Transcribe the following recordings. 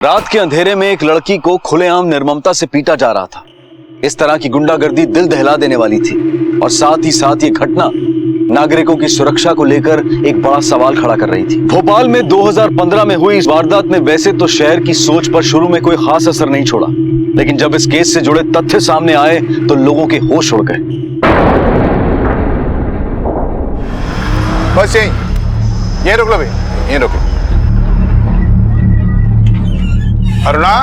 रात के अंधेरे में एक लड़की को खुलेआम निर्ममता से पीटा जा रहा था। इस तरह की गुंडागर्दी दिल दहला देने वाली थी और साथ ही साथ ये घटना नागरिकों की सुरक्षा को लेकर एक बड़ा सवाल खड़ा कर रही थी। भोपाल में 2015 में हुई इस वारदात ने वैसे तो शहर की सोच पर शुरू में कोई खास असर नहीं छोड़ा, लेकिन जब इस केस से जुड़े तथ्य सामने आए तो लोगों के होश उड़ गए। बस यही रोक लो भाई, यही रोक लो। अरुणा,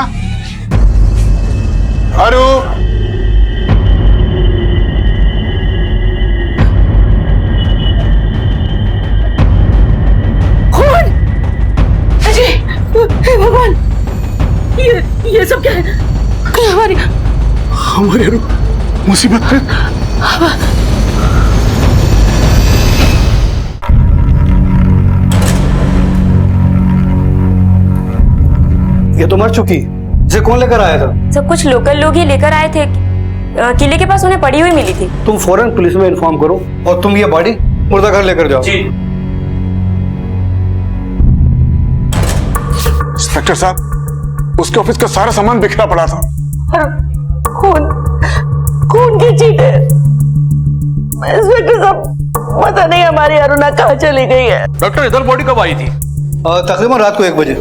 अरु, कौन? अजय, हे भगवान, ये सब क्या है? हमारे अरु मुसीबत है। ये तो मर चुकी। इसे कौन लेकर आया था? सब कुछ लोकल लोग ही लेकर आए थे। किले के पास उन्हें पड़ी हुई मिली थी। तुम फौरन पुलिस में इन्फॉर्म करो और तुम ये बॉडी मुर्दा घर लेकर जाओ। जी। इंस्पेक्टर साहब, उसके ऑफिस का सारा सामान बिखरा पड़ा था। खून की चीट है। इंस्पेक्टर साहब, पता नहीं हमारी अरुणा कहाँ चली गई है। डॉक्टर, इधर बॉडी कब आई थी? तकरीबन रात को 1 बजे।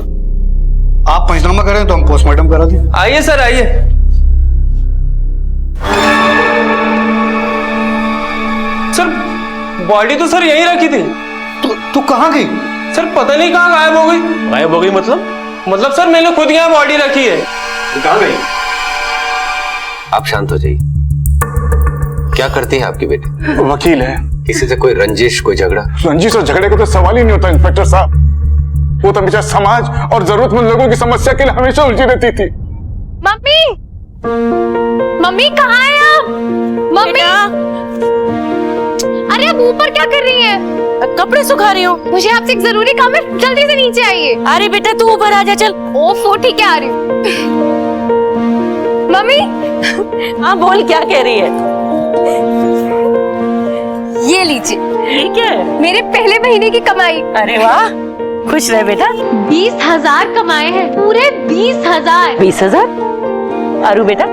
आप पंचनामा करें तो हम पोस्टमार्टम करा दें। आइए सर, आइए। सर, बॉडी तो सर यहीं रखी थी। तू कहाँ गई? सर पता नहीं कहाँ गायब हो गई। गायब हो गई मतलब सर मैंने खुद यहाँ बॉडी रखी है। कहाँ गई? आप शांत हो जाइए। क्या करती है आपकी बेटी? वकील है। किसी से कोई रंजिश, कोई झगड़ा? रंजिश और झगड़े का तो सवाल ही नहीं होता इंस्पेक्टर साहब। वो तो हमेशा समाज और जरूरतमंद लोगों की समस्या के लिए हमेशा उलझी रहती थी। मम्मी कहाँ है आप? मम्मी, अरे आप ऊपर क्या कर रही हैं? कपड़े सुखा रही हूँ। मुझे आपसे एक जरूरी काम है, जल्दी से नीचे आइए। अरे बेटा तू ऊपर आ जा, चल। ओफो, ठीक है, आ रही हूँ। मम्मी। हाँ बोल, क्या कह रही है? ये लीजिए। ठीक है, मेरे पहले महीने की कमाई। अरे वाह, खुश रहे बेटा। 20,000 कमाए हैं, पूरे 20,000। 20,000? अरु बेटा,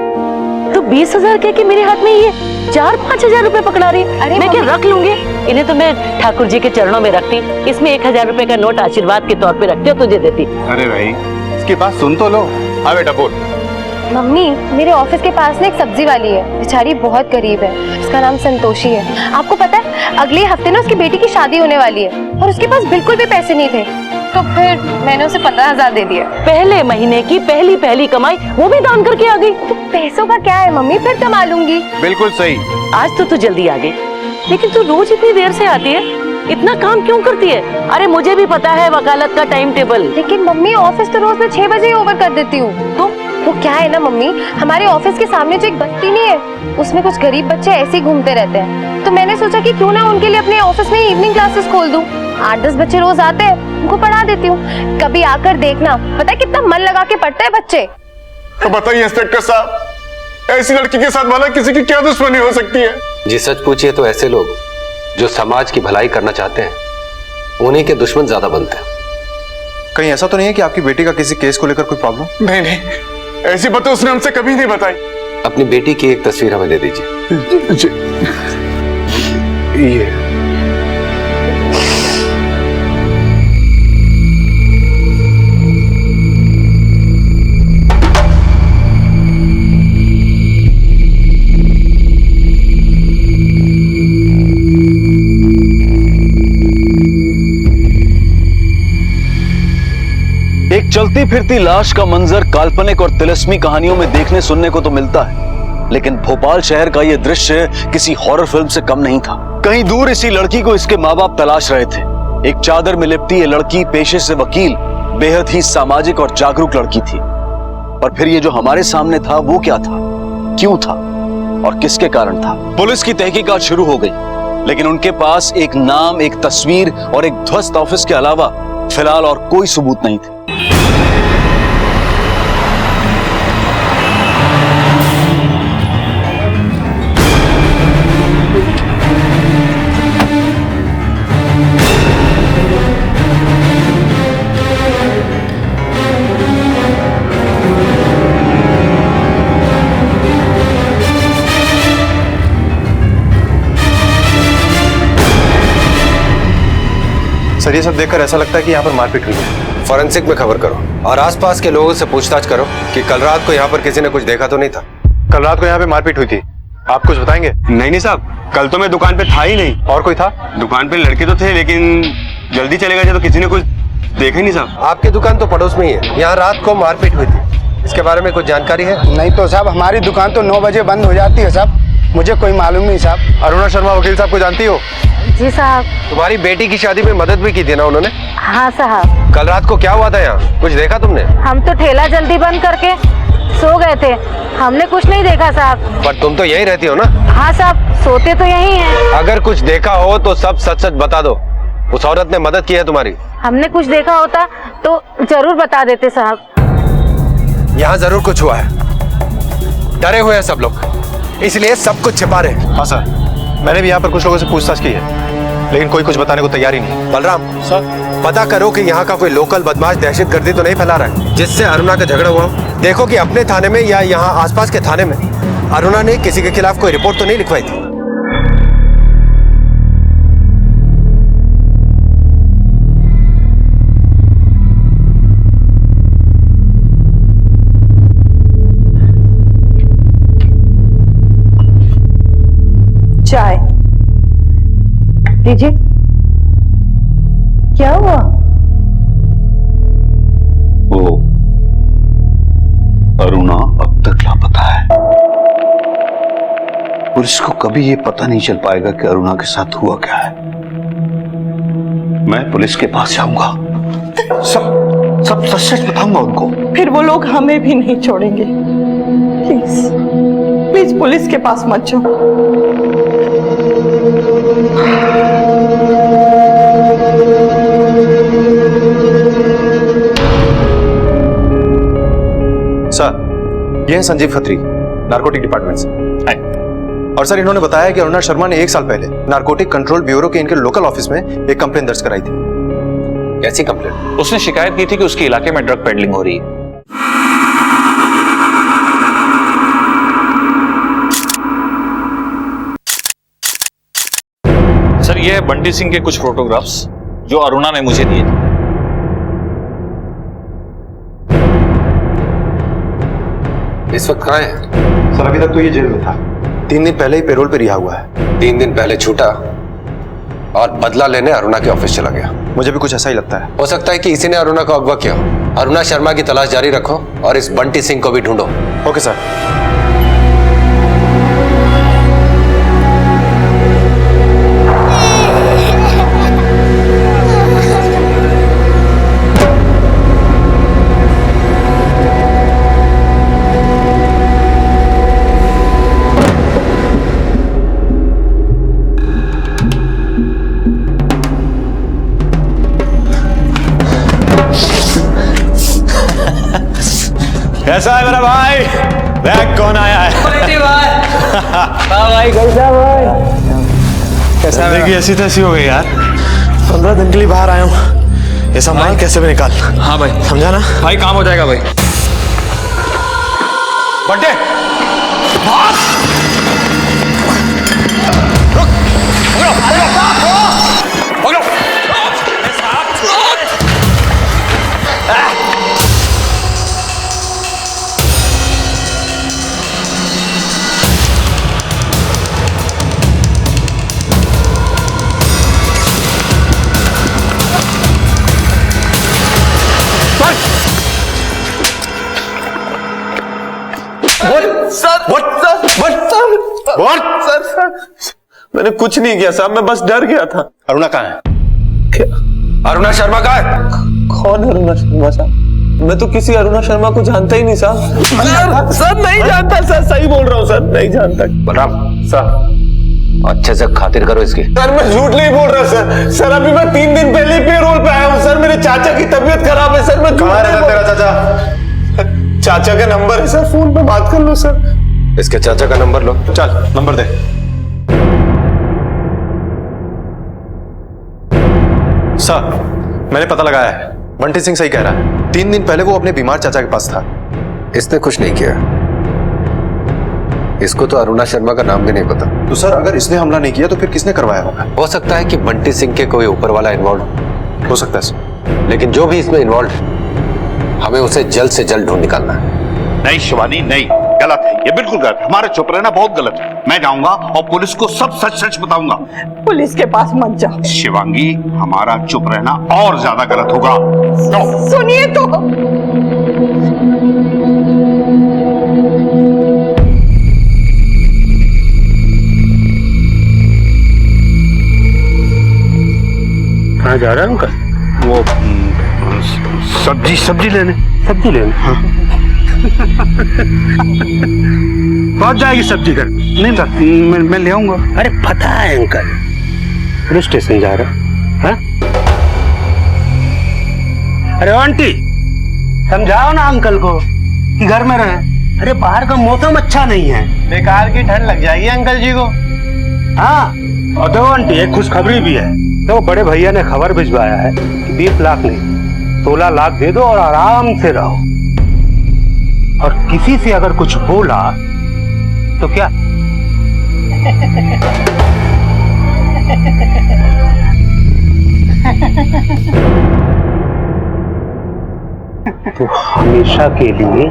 तू 20,000 कह के मेरे हाथ में ये 4-5 हजार रुपए पकड़ा रही। अरे मैं क्या रख लूंगी? इन्हें तो मैं ठाकुर जी के चरणों में रखती। इसमें 1,000 रुपए का नोट आशीर्वाद के तौर पे रखती और तुझे देती। अरे भाई, इसकी बात सुन तो लो। हाँ बेटा बोल। मम्मी, मेरे ऑफिस के पास ना एक सब्जी वाली है, बेचारी बहुत गरीब है। उसका नाम संतोषी है। आपको पता है, अगले हफ्ते ना उसकी बेटी की शादी होने वाली है और उसके पास बिल्कुल भी पैसे नहीं थे, तो फिर मैंने उसे 15,000 दे दिए। पहले महीने की पहली कमाई वो भी दान करके आ गई। तो पैसों का क्या है मम्मी, फिर कमा लूंगी। बिल्कुल सही। आज तो तू जल्दी आ गई, लेकिन तू रोज इतनी देर से आती है, इतना काम क्यों करती है? अरे मुझे भी पता है वकालत का टाइम टेबल। लेकिन मम्मी, ऑफिस तो रोज मैं 6 बजे ही ओवर कर देती हूँ। तो वो क्या है ना मम्मी, हमारे ऑफिस के सामने जो एक बस्ती नहीं है, उसमें कुछ गरीब बच्चे ऐसे ही घूमते रहते हैं, तो मैंने सोचा कि क्यों ना उनके लिए अपने ऑफिस में इवनिंग क्लासेस खोल दूं। 8-10 बच्चे रोज आते हैं, उनको पढ़ा देती हूँ। कभी आकर देखना, पता है कितना मन लगा के पढ़ते हैं बच्चे। तो बताइए इंस्पेक्टर साहब, ऐसी लड़की के साथ वाला किसी की क्या दुश्मनी हो सकती है? जी सच पूछिए तो ऐसे लोग जो समाज की भलाई करना चाहते हैं, उन्हीं के दुश्मन ज्यादा बनते हैं। कहीं ऐसा तो नहीं है कि आपकी बेटी का किसी केस को लेकर कोई प्रॉब्लम? नहीं, ऐसी बातें उसने हमसे कभी नहीं बताई। अपनी बेटी की एक तस्वीर हमें दे दीजिए। ये एक चलती फिरती लाश का मंजर काल्पनिक और तिलिस्मी कहानियों में देखने सुनने को तो मिलता है, लेकिन भोपाल शहर का यह दृश्य किसी हॉरर फिल्म से कम नहीं था। कहीं दूर इसी लड़की को इसके माँ बाप तलाश रहे थे। एक चादर में लिपटी ये लड़की पेशे से वकील, बेहद ही सामाजिक और जागरूक लड़की थी। पर फिर ये जो हमारे सामने था वो क्या था, क्यों था और किसके कारण था? पुलिस की तहकीकात शुरू हो गई, लेकिन उनके पास एक नाम, एक तस्वीर और एक ध्वस्त ऑफिस के अलावा फिलहाल और कोई सबूत नहीं थे। सर ये सब देखकर ऐसा लगता है कि यहाँ पर मारपीट हुई है। फॉरेंसिक में खबर करो और आसपास के लोगों से पूछताछ करो कि कल रात को यहाँ पर किसी ने कुछ देखा तो नहीं था। कल रात को यहाँ पे मारपीट हुई थी, आप कुछ बताएंगे? नहीं साहब, कल तो मैं दुकान पे था ही नहीं। और कोई था? दुकान पे लड़के तो थे, लेकिन जल्दी चले गए थे तो किसी ने कुछ देखा ही नहीं साहब। आपकी दुकान तो पड़ोस में ही है, यहाँ रात को मारपीट हुई थी, इसके बारे में कुछ जानकारी है? नहीं तो साहब, हमारी दुकान तो 9 बजे बंद हो जाती है साहब, मुझे कोई मालूम नहीं साहब। अरुणा शर्मा वकील साहब को जानती हो? जी साहब। तुम्हारी बेटी की शादी में मदद भी की थी ना उन्होंने? हाँ साहब। कल रात को क्या हुआ था यहाँ, कुछ देखा तुमने? हम तो ठेला जल्दी बंद करके सो गए थे, हमने कुछ नहीं देखा साहब। पर तुम तो यहीं रहती हो ना? हाँ साहब, सोते तो यहीं हैं। अगर कुछ देखा हो तो सब सच सच बता दो। उस औरत ने मदद की है तुम्हारी? हमने कुछ देखा होता तो जरूर बता देते साहब। यहाँ जरूर कुछ हुआ है, डरे हुए हैं सब लोग, इसलिए सब कुछ छिपा रहे हैं। हाँ सर, मैंने भी यहाँ पर कुछ लोगों से पूछताछ की है, लेकिन कोई कुछ बताने को तैयार ही नहीं। बलराम सर, पता करो कि यहाँ का कोई लोकल बदमाश दहशतगर्दी तो नहीं फैला रहा है जिससे अरुणा का झगड़ा हुआ। देखो कि अपने थाने में या यहाँ आसपास के थाने में अरुणा ने किसी के खिलाफ कोई रिपोर्ट तो नहीं लिखवाई थी। चाय लीजिए। क्या हुआ? वो अरुणा अब तक लापता है। पुलिस को कभी ये पता नहीं चल पाएगा कि अरुणा के साथ हुआ क्या है। मैं पुलिस के पास जाऊंगा, सब सच सच बताऊंगा उनको। फिर वो लोग हमें भी नहीं छोड़ेंगे। प्लीज प्लीज पुलिस के पास मत जाओ। सर, ये है संजीव खत्री, नारकोटिक डिपार्टमेंट से। और सर, इन्होंने बताया कि अरुणा शर्मा ने 1 साल पहले नारकोटिक कंट्रोल ब्यूरो के इनके लोकल ऑफिस में एक कंप्लेंट दर्ज कराई थी। कैसी कंप्लेंट? उसने शिकायत की थी कि उसके इलाके में ड्रग पेडलिंग हो रही है। सर, ये है बंटी सिंह के कुछ फोटोग्राफ्स जो अरुणा ने मुझे दिए थे। इस वक्त कहाँ है? सर, अभी तक तो ये जेल में था, 3 दिन पहले ही पेरोल पे रिहा हुआ है। 3 दिन पहले छूटा और बदला लेने अरुणा के ऑफिस चला गया। मुझे भी कुछ ऐसा ही लगता है। हो सकता है कि इसी ने अरुणा को अगवा किया। अरुणा शर्मा की तलाश जारी रखो और इस बंटी सिंह को भी ढूंढो। Okay sir. कैसा है मेरा भाई? देख कौन आया है। भाई कैसा भाई? कैसा है? ऐसी तैसी हो गई यार। 15 दिन के लिए बाहर आया हूँ, ये सामान कैसे भी निकाल। हाँ भाई, समझा ना भाई, काम हो जाएगा भाई। बंटे मैंने कुछ नहीं किया साहब, मैं बस डर गया था। अरुणा कहाँ है? अरुणा शर्मा कहाँ है? कौन अरुणा शर्मा साहब? मैं तो किसी अरुणा शर्मा को जानता ही नहीं साहब। सर नहीं जानता सर, सही बोल रहा हूँ सर, नहीं जानता। बलराम सर, अच्छे से खातिर करो इसकी। सर मैं झूठ नहीं बोल रहा सर। सर अभी मैं 3 दिन पहले पेरोल पे आया हूँ सर, मेरे चाचा की तबीयत खराब है सर। मैं कहाँ रहता तेरा चाचा? चाचा का नंबर है सर, फोन पे बात कर लो सर। इसके चाचा का नंबर लो। चल नंबर दे। सर, मैंने पता लगाया है, बंटी सिंह सही कह रहा है। 3 दिन पहले वो अपने बीमार चाचा के पास था। इसने कुछ नहीं किया, इसको तो अरुणा शर्मा का नाम भी नहीं पता। तो सर, अगर इसने हमला नहीं किया तो फिर किसने करवाया होगा? हो सकता है कि बंटी सिंह के कोई ऊपर वाला इन्वॉल्व। हो सकता है सर। लेकिन जो भी इसमें इन्वॉल्व है, हमें उसे जल्द से जल्द ढूंढ निकालना है। नहीं शिवानी, नहीं, गलत है, ये बिल्कुल गलत है। हमारा चुप रहना बहुत गलत है। मैं जाऊंगा और पुलिस को सब सच सच बताऊंगा। पुलिस के पास मत जाओ शिवांगी, हमारा चुप रहना और ज्यादा गलत होगा। सुनिए तो। कहाँ जा रहा है अंकल? वो सब्जी लेने। सब्जी लेने? हाँ। पहुंच जाएगी सब्जी घर। नहीं सर, मैं ले आऊंगा। अरे पता है अंकल, पुलिस स्टेशन जा रहा है। अरे आंटी, समझाओ ना अंकल को कि घर में रहे। अरे बाहर का मौसम अच्छा नहीं है, बेकार की ठंड लग जाएगी अंकल जी को। हाँ, और दो आंटी, एक खुशखबरी भी है। तो बड़े भैया ने खबर भिजवाया है कि 20 लाख नहीं 16 लाख दे दो और आराम से रहो। और किसी से अगर कुछ बोला तो क्या? तो हमेशा के लिए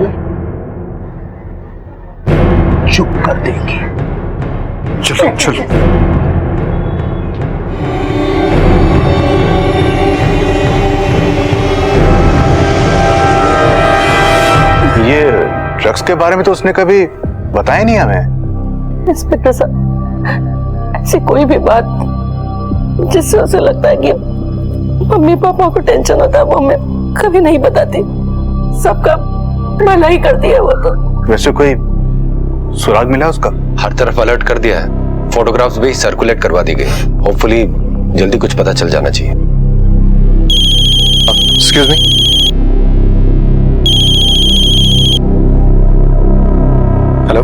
चुप कर देंगे। चलो चलो। ये ड्रग्स के बारे में तो उसने कभी बताया नहीं हमें। इंस्पेक्टर साहब, ऐसी कोई भी बात जिससे उसे लगता है कि मम्मी पापा को टेंशन होता है वो मैं कभी नहीं बताती। सबका भला ही करती है वो तो। वैसे कोई सुराग मिला उसका? हर तरफ अलर्ट कर दिया है, फोटोग्राफ्स भी सर्कुलेट करवा दी गई। होपफुली जल्दी कुछ पता चल जाना चाहिए। Excuse me. हेलो,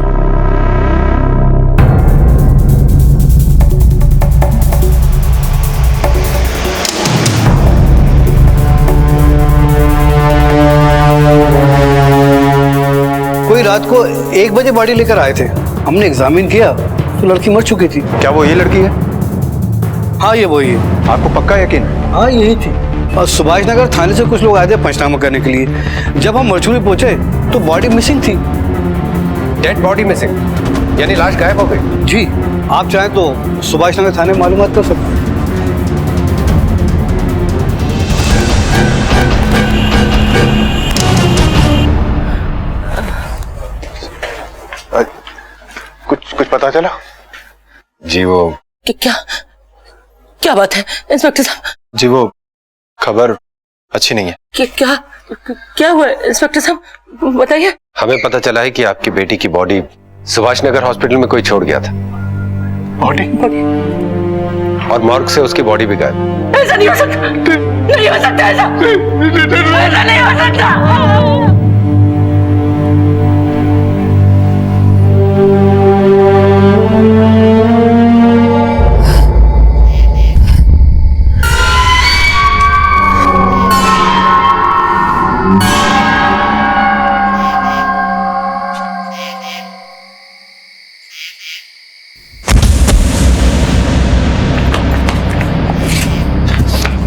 कोई रात को 1 बजे बॉडी लेकर आए थे। हमने एग्जामिन किया तो लड़की मर चुकी थी। क्या वो ये लड़की है? हाँ, ये वही है। आपको पक्का यकीन? हाँ, यही थी। और सुभाष नगर थाने से कुछ लोग आए थे पंचनामा करने के लिए। जब हम मरचुरी पहुंचे तो बॉडी मिसिंग थी। डेड बॉडी मिसिंग, यानी लाश गायब हो गई? जी, आप चाहें तो सुभाष नगर थाने में मालूमात कर सकते हैं। कुछ पता चला? जी वो क्या बात है इंस्पेक्टर साहब? जी वो खबर अच्छी नहीं है। क्या हुआ इंस्पेक्टर साहब, बताइए। हमें पता चला है कि आपकी बेटी की बॉडी सुभाष नगर हॉस्पिटल में कोई छोड़ गया था। बॉडी? और मॉर्ग से उसकी बॉडी भी गायब। ऐसा नहीं हो सकता, नहीं हो सकता, ऐसा नहीं हो सकता।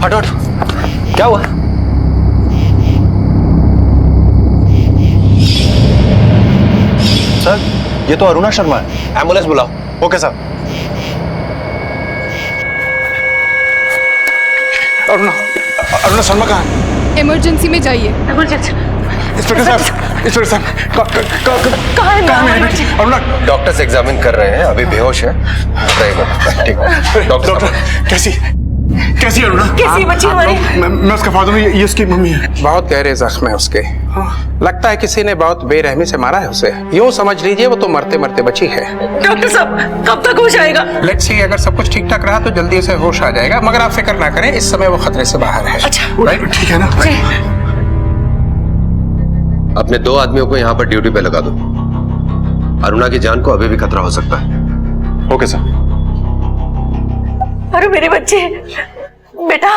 हटो, क्या हुआ? सर, ये तो अरुणा शर्मा है। एम्बुलेंस बुलाओ। Okay sir. अरुणा शर्मा कहाँ है? इमरजेंसी में जाइए। इमरजेंसी? इंस्पेक्टर साहब, कहाँ है मेरी बेटी? अरुणा। डॉक्टर्स एग्जामिन कर रहे हैं, अभी बेहोश है। ठीक, डॉक्टर कैसी अरुणा? कैसी बच्ची हमारी? मैं उसका फादर हूँ, ये उसकी मम्मी है। बहुत गहरे जख्म है उसके। लगता है किसी ने बहुत बेरहमी से मारा है उसे। यूं समझ लीजिए वो तो मरते मरते बची है। डॉक्टर साहब, कब तक होश आएगा? लेट्स सी, अगर सब कुछ ठीक ठाक रहा तो जल्दी उसे होश आ जाएगा, मगर आप फिक्र ना करें, इस समय वो खतरे से बाहर है। अच्छा, ठीक है ना? अपने 2 आदमियों को यहाँ पर ड्यूटी पे लगा दो। अरुणा की जान को अभी भी खतरा हो सकता है। Okay sir. अरे मेरे बच्चे, बेटा।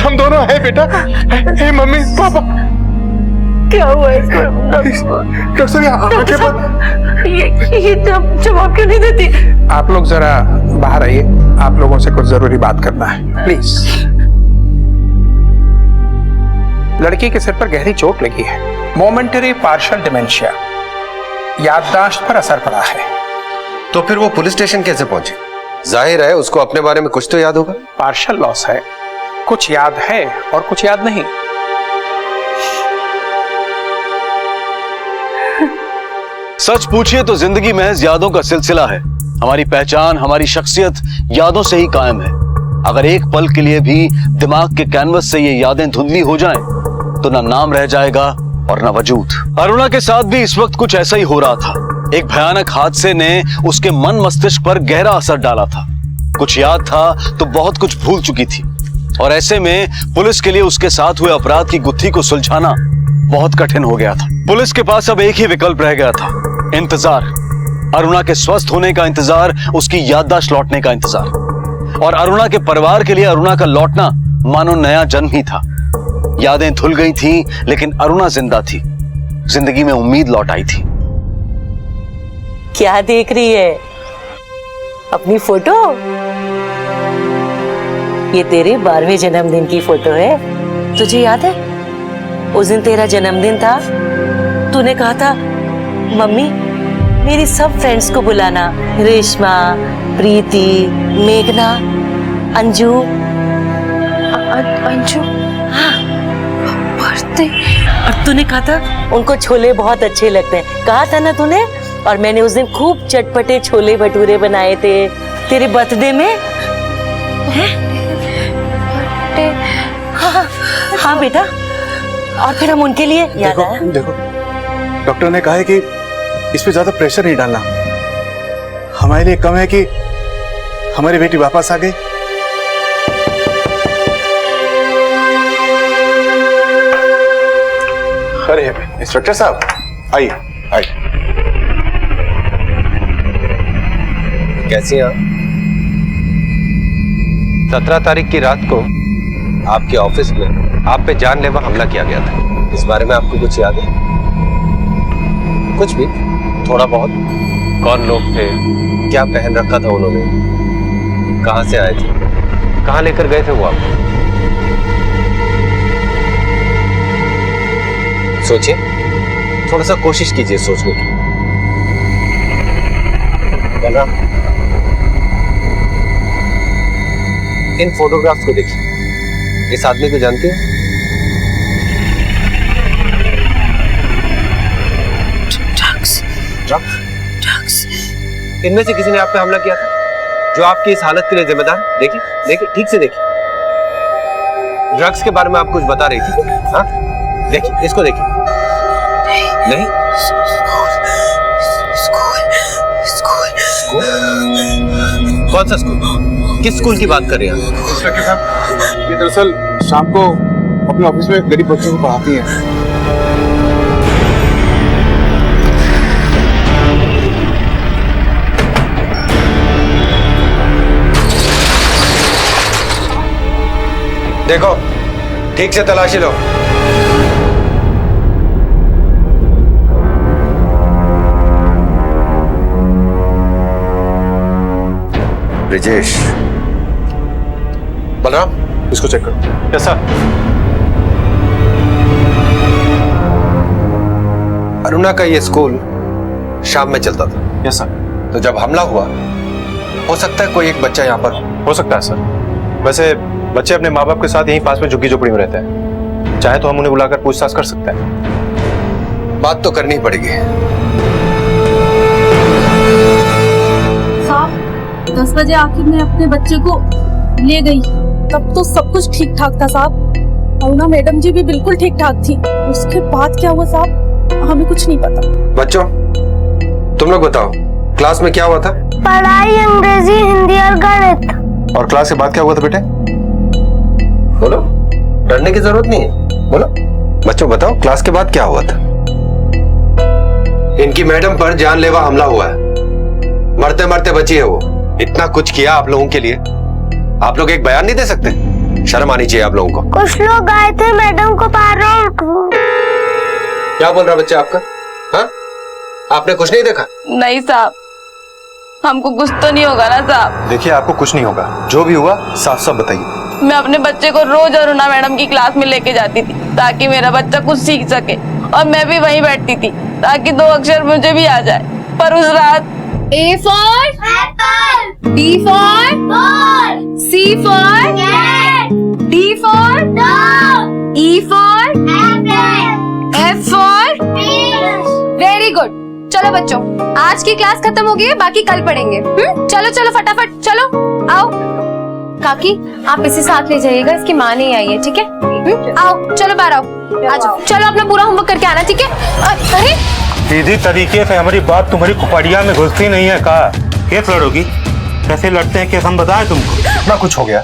हम दोनों हैं बेटा। हे मम्मी पापा, क्या हुआ इसको? डॉक्टर साहब आंखें बंद। ये जवाब क्यों नहीं देती? आप लोग जरा बाहर आइए, आप लोगों से कुछ जरूरी बात करना है, प्लीज। लड़की के सिर पर गहरी चोट लगी है, मोमेंटरी पार्शियल डिमेंशिया, याददाश्त पर असर पड़ा है। तो फिर वो पुलिस स्टेशन कैसे पहुंचे? जाहिर है उसको अपने बारे में कुछ तो याद होगा। पार्शियल लॉस है, कुछ याद है और कुछ याद नहीं। सच पूछिए तो जिंदगी महज यादों का सिलसिला है। हमारी पहचान, हमारी शख्सियत यादों से ही कायम है। अगर एक पल के लिए भी दिमाग के कैनवस से ये यादें धुंधली हो जाएं, तो ना नाम रह जाएगा और ना वजूद। अरुणा के साथ भी इस वक्त कुछ ऐसा ही हो रहा था। एक भयानक हादसे ने उसके मन मस्तिष्क पर गहरा असर डाला था। कुछ याद था तो बहुत कुछ भूल चुकी थी, और ऐसे में पुलिस के लिए उसके साथ हुए अपराध की गुत्थी को सुलझाना बहुत कठिन हो गया था। पुलिस के पास अब एक ही विकल्प रह गया था, इंतजार। अरुणा के स्वस्थ होने का इंतजार, उसकी याददाश्त लौटने का इंतजार। और अरुणा के परिवार के लिए अरुणा का लौटना मानो नया जन्म ही था। यादें धुल गई थी, लेकिन अरुणा जिंदा थी। जिंदगी में उम्मीद लौट आई थी। क्या देख रही है? अपनी फोटो? ये तेरे 12वें जन्मदिन की फोटो है। तुझे याद है उस दिन तेरा जन्मदिन था? तूने कहा था मम्मी मेरी सब फ्रेंड्स को बुलाना, रेशमा, प्रीति, मेघना, अंजू। अंजू? हाँ, बर्थडे। और तूने कहा था उनको छोले बहुत अच्छे लगते हैं, कहा था ना तूने? और मैंने उस दिन खूब चटपटे छोले भटूरे बनाए थे तेरे बर्थडे में। हाँ, हाँ बेटा। और फिर हम उनके लिए याद आया। देखो डॉक्टर ने कहा है कि इस पे ज्यादा प्रेशर नहीं डालना। हमारे लिए कम है कि हमारी बेटी वापस आ गई। अरे इंस्पेक्टर साहब आइए आइए। कैसी हैं आप? 17 तारीख की रात को आपके ऑफिस में आप पे जानलेवा हमला किया गया था। इस बारे में आपको कुछ याद है? कुछ भी, थोड़ा बहुत? कौन लोग थे, क्या पहन रखा था उन्होंने, कहां से आए थे, कहां लेकर गए थे वो आपको? सोचिए, थोड़ा सा कोशिश कीजिए सोचने की। बलराम, इन फोटोग्राफ्स को देखिए। इस आदमी को जानते हो? ड्रग्स। इनमें से किसी ने आप पे हमला किया था, जो आपकी इस हालत के लिए जिम्मेदार? देखिए देखिए, ठीक से देखिए। ड्रग्स के बारे में आप कुछ बता रही थी। हाँ देखिए, इसको देखिए। नहीं? स्कूल? कौन सा स्कूल? किस स्कूल की बात कर रहे हैं? इंस्पेक्टर साहब, ये दरअसल शाम को अपने ऑफिस में गरीब बच्चों को पढ़ाती हैं। देखो, ठीक से तलाशी लो। ब्रिजेश। बलराम, इसको चेक करो। Yes sir. अरुणा का ये स्कूल शाम में चलता था। Yes sir. तो जब हमला हुआ, हो सकता है कोई एक बच्चा यहाँ पर हो सकता है सर। वैसे बच्चे अपने माँ बाप के साथ यहीं पास में झुग्गी झोपड़ी में रहते हैं। चाहे तो हम उन्हें बुलाकर पूछताछ कर सकते हैं। बात तो करनी पड़ेगी। साहब, 10 बजे आखिर में अपने बच्चे को ले गई, तब तो सब कुछ ठीक ठाक था साहब। अरुणा मैडम जी भी बिल्कुल ठीक ठाक थी। उसके बाद क्या हुआ साहब, हमें कुछ नहीं पता। बच्चों, तुम लोग बताओ, क्लास में क्या हुआ था? पढ़ाई, अंग्रेजी, हिंदी और गणित। और क्लास के बाद क्या हुआ था बेटे? बोलो, डरने की जरूरत नहीं है, बोलो। बच्चों बताओ, क्लास के बाद क्या हुआ था? इनकी मैडम पर जानलेवा हमला हुआ है, मरते मरते बची है वो। इतना कुछ किया आप लोगों के लिए, आप लोग एक बयान नहीं दे सकते? शर्म आनी चाहिए आप लोगों को। कुछ लोग आए थे मैडम को पैरोल। क्या बोल रहा बच्चा आपका? हाँ, आपने कुछ नहीं देखा? नहीं साहब, हमको कुछ तो नहीं होगा ना साहब? देखिए, आपको कुछ नहीं होगा, जो भी हुआ साफ साफ बताइए। मैं अपने बच्चे को रोज अरुणा मैडम की क्लास में लेके जाती थी ताकि मेरा बच्चा कुछ सीख सके, और मैं भी वहीं बैठती थी ताकि 2 अक्षर मुझे भी आ जाए। पर उस रात A for apple, B for ball, C for cat, D for dog, E for apple, F for fish. Very good. चलो बच्चों, आज की क्लास खत्म हो गई है, बाकी कल पढ़ेंगे। चलो चलो फटाफट चलो, आओ। काकी, आप इसे साथ ले जाइएगा, इसकी माँ नहीं आई है, ठीक है? आओ, चलो बाहर आओ, आ जाओ। चलो अपना पूरा होमवर्क करके आना, ठीक है? अरे सीधी तरीके से हमारी बात तुम्हारी खुपड़िया में घुसती नहीं है। कहा कैसे लड़ोगी? कैसे लड़ते हैं, कैसे हम बताएं तुमको? इतना कुछ हो गया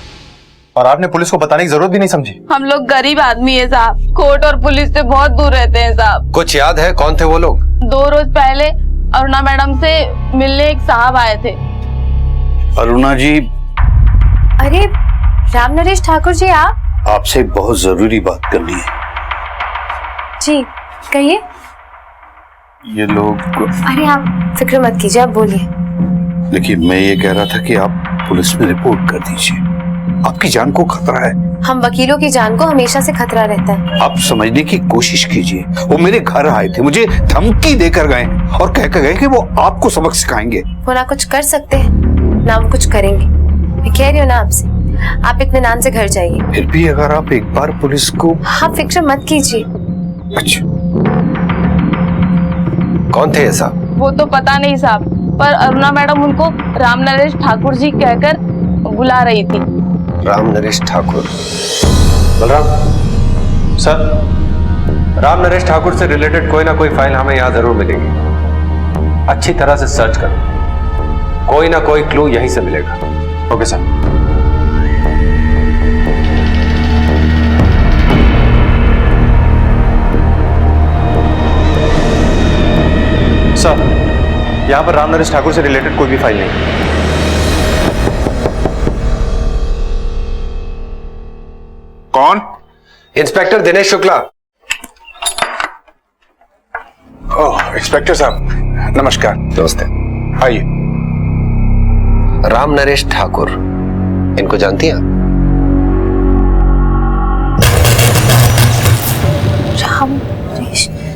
और आपने पुलिस को बताने की जरूरत भी नहीं समझी। हम लोग गरीब आदमी है साहब, कोर्ट और पुलिस से बहुत दूर रहते हैं साहब। कुछ याद है कौन थे वो लोग? 2 रोज पहले अरुणा मैडम से मिलने एक साहब आए थे। अरुणा जी, अरे राम नरेश ठाकुर जी, आप? आपसे एक बहुत जरूरी बात करनी है। जी कहिए। ये लोग, अरे आप फिक्र मत कीजिए, आप बोलिए। देखिए, मैं ये कह रहा था कि आप पुलिस में रिपोर्ट कर दीजिए, आपकी जान को खतरा है। हम वकीलों की जान को हमेशा से खतरा रहता है। आप समझने की कोशिश कीजिए। वो मेरे घर आए थे, मुझे धमकी देकर गए और कहकर गए कि वो आपको सबक सिखाएंगे। वो ना कुछ कर सकते हैं ना वो कुछ करेंगे। मैं कह रही हूँ ना आपसे, आप इत्मीनान से घर जाइए। फिर भी अगर आप एक बार पुलिस को... आप फिक्र मत कीजिए। अच्छा, कौन थे ऐसा? वो तो पता नहीं साहब, पर अरुणा मैडम उनको राम नरेश ठाकुर जी कहकर बुला रही थी। राम नरेश ठाकुर? बलराम सर, राम नरेश ठाकुर से रिलेटेड कोई ना कोई फाइल हमें यहाँ जरूर मिलेगी। अच्छी तरह से सर्च करो, कोई ना कोई क्लू यहीं से मिलेगा। Okay sir. सर, यहां पर राम नरेश ठाकुर से रिलेटेड कोई भी फाइल नहीं। कौन? इंस्पेक्टर दिनेश शुक्ला। ओह, इंस्पेक्टर साहब नमस्कार। नमस्ते। आइए। राम नरेश ठाकुर, इनको जानती हैं?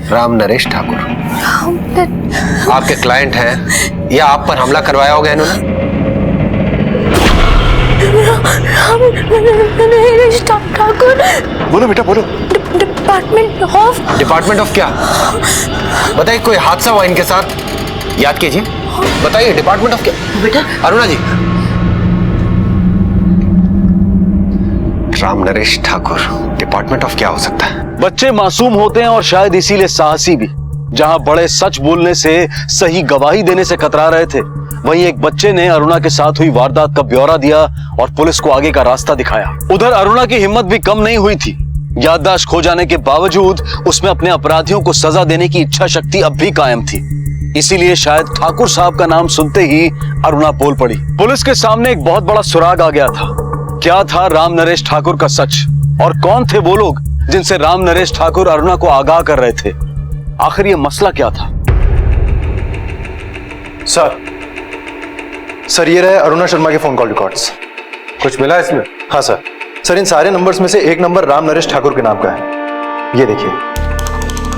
राम नरेश ठाकुर आपके क्लाइंट हैं या आप पर हमला करवाया होगा इन्होंने? ठाकुर। बोलो बेटा, बोलो। डिपार्टमेंट ऑफ क्या? बताइए, कोई हादसा हुआ इनके साथ? याद कीजिए, बताइए डिपार्टमेंट ऑफ क्या? बेटा अरुणा जी। राम नरेश ठाकुर, डिपार्टमेंट ऑफ क्या हो सकता है? बच्चे मासूम होते हैं और शायद इसीलिए साहसी भी। जहां बड़े सच बोलने से, सही गवाही देने से कतरा रहे थे, वहीं एक बच्चे ने अरुणा के साथ हुई वारदात का ब्यौरा दिया और पुलिस को आगे का रास्ता दिखाया। उधर अरुणा की हिम्मत भी कम नहीं हुई थी। याददाश्त खो जाने के बावजूद उसमें अपने अपराधियों को सजा देने की इच्छा शक्ति अब भी कायम थी। इसीलिए शायद ठाकुर साहब का नाम सुनते ही अरुणा बोल पड़ी। पुलिस के सामने एक बहुत बड़ा सुराग आ गया था। क्या था राम नरेश ठाकुर का सच, और कौन थे वो लोग जिनसे राम नरेश ठाकुर अरुणा को आगाह कर रहे थे? आखिर ये मसला क्या था? सर ये रहे अरुणा शर्मा के फोन कॉल रिकॉर्ड्स। कुछ मिला इसमें? हाँ सर। सर, इन सारे नंबर्स में से एक नंबर राम नरेश ठाकुर के नाम का है। ये देखिए,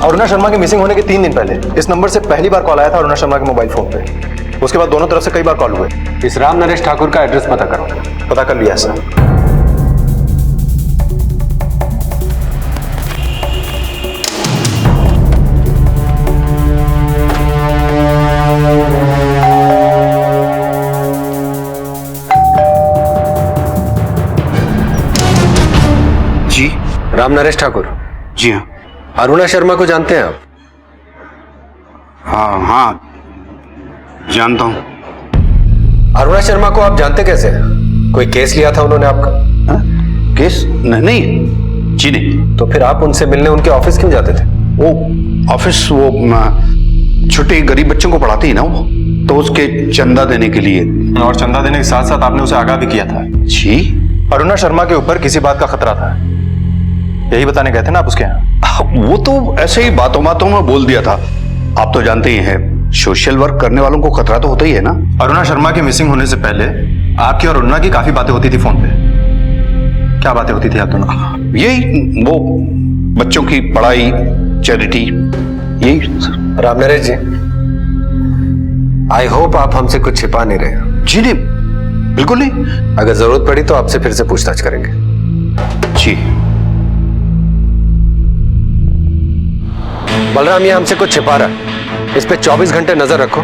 अरुणा शर्मा के मिसिंग होने के 3 दिन पहले इस नंबर से पहली बार कॉल आया था अरुणा शर्मा के मोबाइल फोन पे। उसके बाद दोनों तरफ से कई बार कॉल हुए। इस राम नरेश ठाकुर का एड्रेस पता करो। पता कर लिया सर। जी राम नरेश ठाकुर? जी हाँ। अरुणा शर्मा को जानते हैं आप? हाँ हाँ जानता हूँ। अरुणा शर्मा को आप जानते कैसे? कोई केस लिया था उन्होंने आपका? केस? नहीं जी नहीं। तो फिर आप उनसे मिलने उनके ऑफिस क्यों जाते थे? वो ऑफिस, वो छोटे गरीब बच्चों को पढ़ाती है ना वो, तो उसके चंदा देने के लिए। और चंदा देने के साथ साथ आपने उसे आगाह भी किया था। जी अरुणा शर्मा के ऊपर किसी बात का खतरा था, यही बताने गए थे ना आप उसके यहाँ? वो तो ऐसे ही बातों बातों में बोल दिया था। आप तो जानते ही हैं, सोशल वर्क करने वालों को खतरा तो होता ही है ना। अरुणा शर्मा के मिसिंग होने से पहले आपकी और अरुणा की काफी बातें होती थी फोन पे। क्या बातें होती थी आप दोनों? यही वो बच्चों की पढ़ाई, चैरिटी, यही। राम नरेश जी, आई होप आप हमसे कुछ छिपा नहीं रहे। जी नहीं, बिल्कुल नहीं। अगर जरूरत पड़ी तो आपसे फिर से पूछताछ करेंगे। जी। बलराम ये हमसे कुछ छिपा रहा है, इस पे 24 घंटे नजर रखो।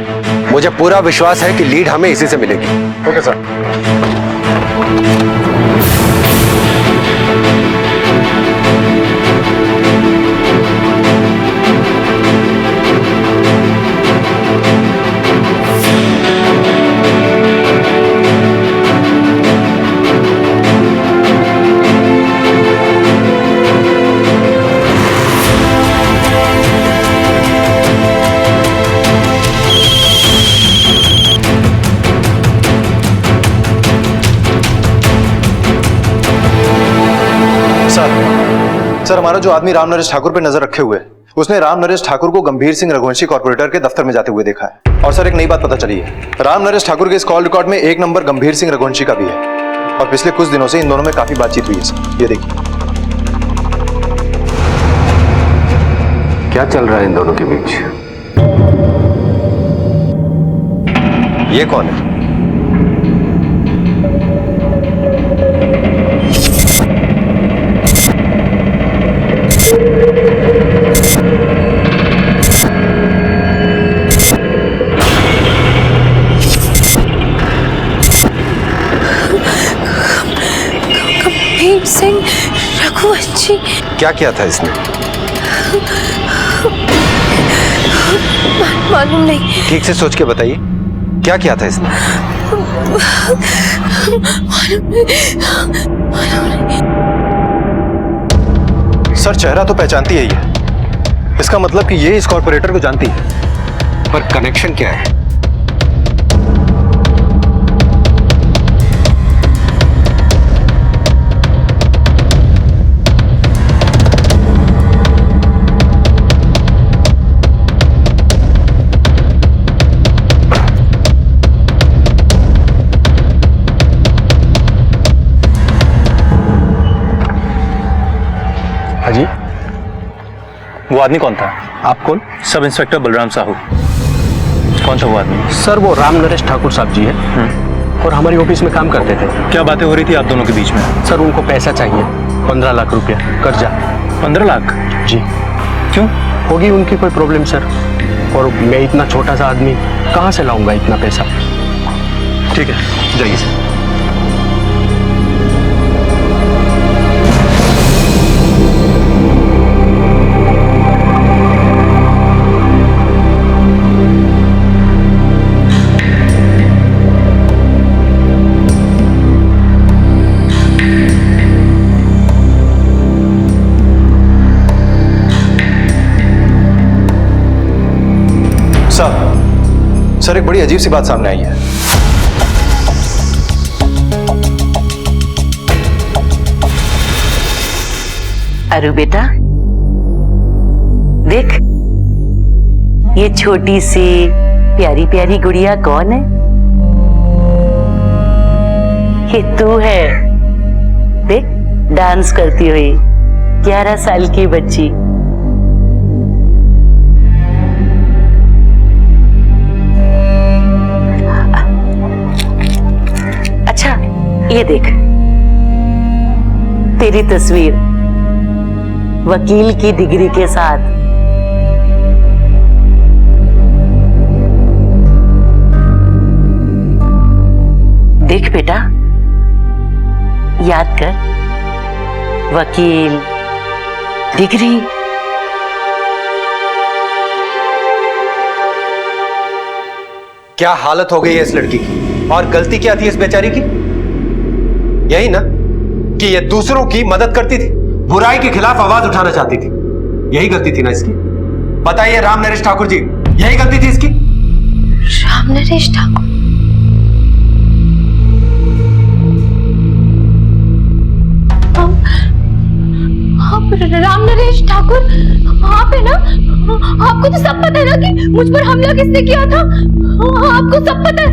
मुझे पूरा विश्वास है कि लीड हमें इसी से मिलेगी। Okay sir. सर, हमारा जो आदमी राम नरेश ठाकुर पे नजर रखे हुए है, उसने राम नरेश ठाकुर को गंभीर सिंह रघुवंशी कॉर्पोरेटर के दफ्तर में जाते हुए देखा है। और सर, एक नई बात पता चली है, राम नरेश ठाकुर के इस कॉल रिकॉर्ड में एक नंबर गंभीर सिंह रघुवंशी का भी है। और पिछले कुछ दिनों से इन दोनों में काफी बातचीत हुई है सर, ये देखिए। क्या चल रहा है इन दोनों के बीच? ये कौन है? गंभीर सिंह रघुवंशी। क्या किया था इसने? मालूम नहीं। ठीक से सोच के बताइए, क्या किया था इसने? सर, चेहरा तो पहचानती है ये, इसका मतलब कि ये इस कॉर्पोरेटर को जानती है। पर कनेक्शन क्या है? हाजी, वो आदमी कौन था? आप कौन? Sub inspector Balram Sahu. कौन सा वो आदमी? सर, वो राम नरेश ठाकुर साहब जी है और हमारी ऑफिस में काम करते थे। क्या बातें हो रही थी आप दोनों के बीच में? सर, उनको पैसा चाहिए, 15 लाख रुपया कर्जा। 15 लाख? जी। क्यों? होगी उनकी कोई प्रॉब्लम सर, और मैं इतना छोटा सा आदमी कहाँ से लाऊंगा इतना पैसा? ठीक है, जाइए सर। सर, एक बड़ी अजीब सी बात सामने आई है। अरु बेटा, देख, ये छोटी सी प्यारी प्यारी गुड़िया कौन है? ये तू है। देख, डांस करती हुई 11 साल की बच्ची। अच्छा, ये देख, तेरी तस्वीर वकील की डिग्री के साथ। देख बेटा, याद कर, वकील, डिग्री। क्या हालत हो गई है इस लड़की की? और गलती क्या थी इस बेचारी की? यही ना कि ये दूसरों की मदद करती थी, बुराई के खिलाफ आवाज उठाना चाहती थी। यही गलती थी ना इसकी? बताइए राम नरेश ठाकुर जी, यही गलती थी इसकी? राम नरेश ठाकुर? ठाकुर, आप है ना? आपको तो सब पता है ना कि मुझ पर हमला किसने किया था? आपको सब पता है,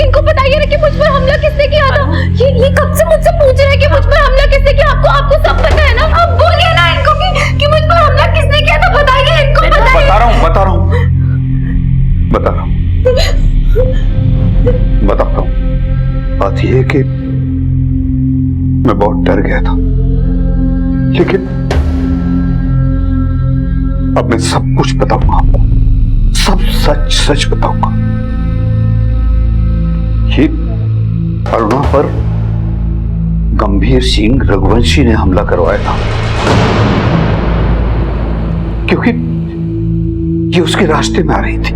इनको बताइए ना कि मुझ पर हमला किसने किया था? ये कब से मुझसे पूछ रहे हैं कि मुझ पर हमला किसने किया? आपको सब पता है ना? आप बोलिए ना इनको कि मुझ पर हमला किसने किया था? बताइए इनको, बताइए। बता रहा हूँ बताता हूँ। बात यह है कि मैं बहुत डर गया था, लेकिन अब मैं सब कुछ बताऊंगा आपको, सब सच सच बताऊंगा। ये अरुणा पर गंभीर सिंह रघुवंशी ने हमला करवाया था, क्योंकि ये उसके रास्ते में आ रही थी।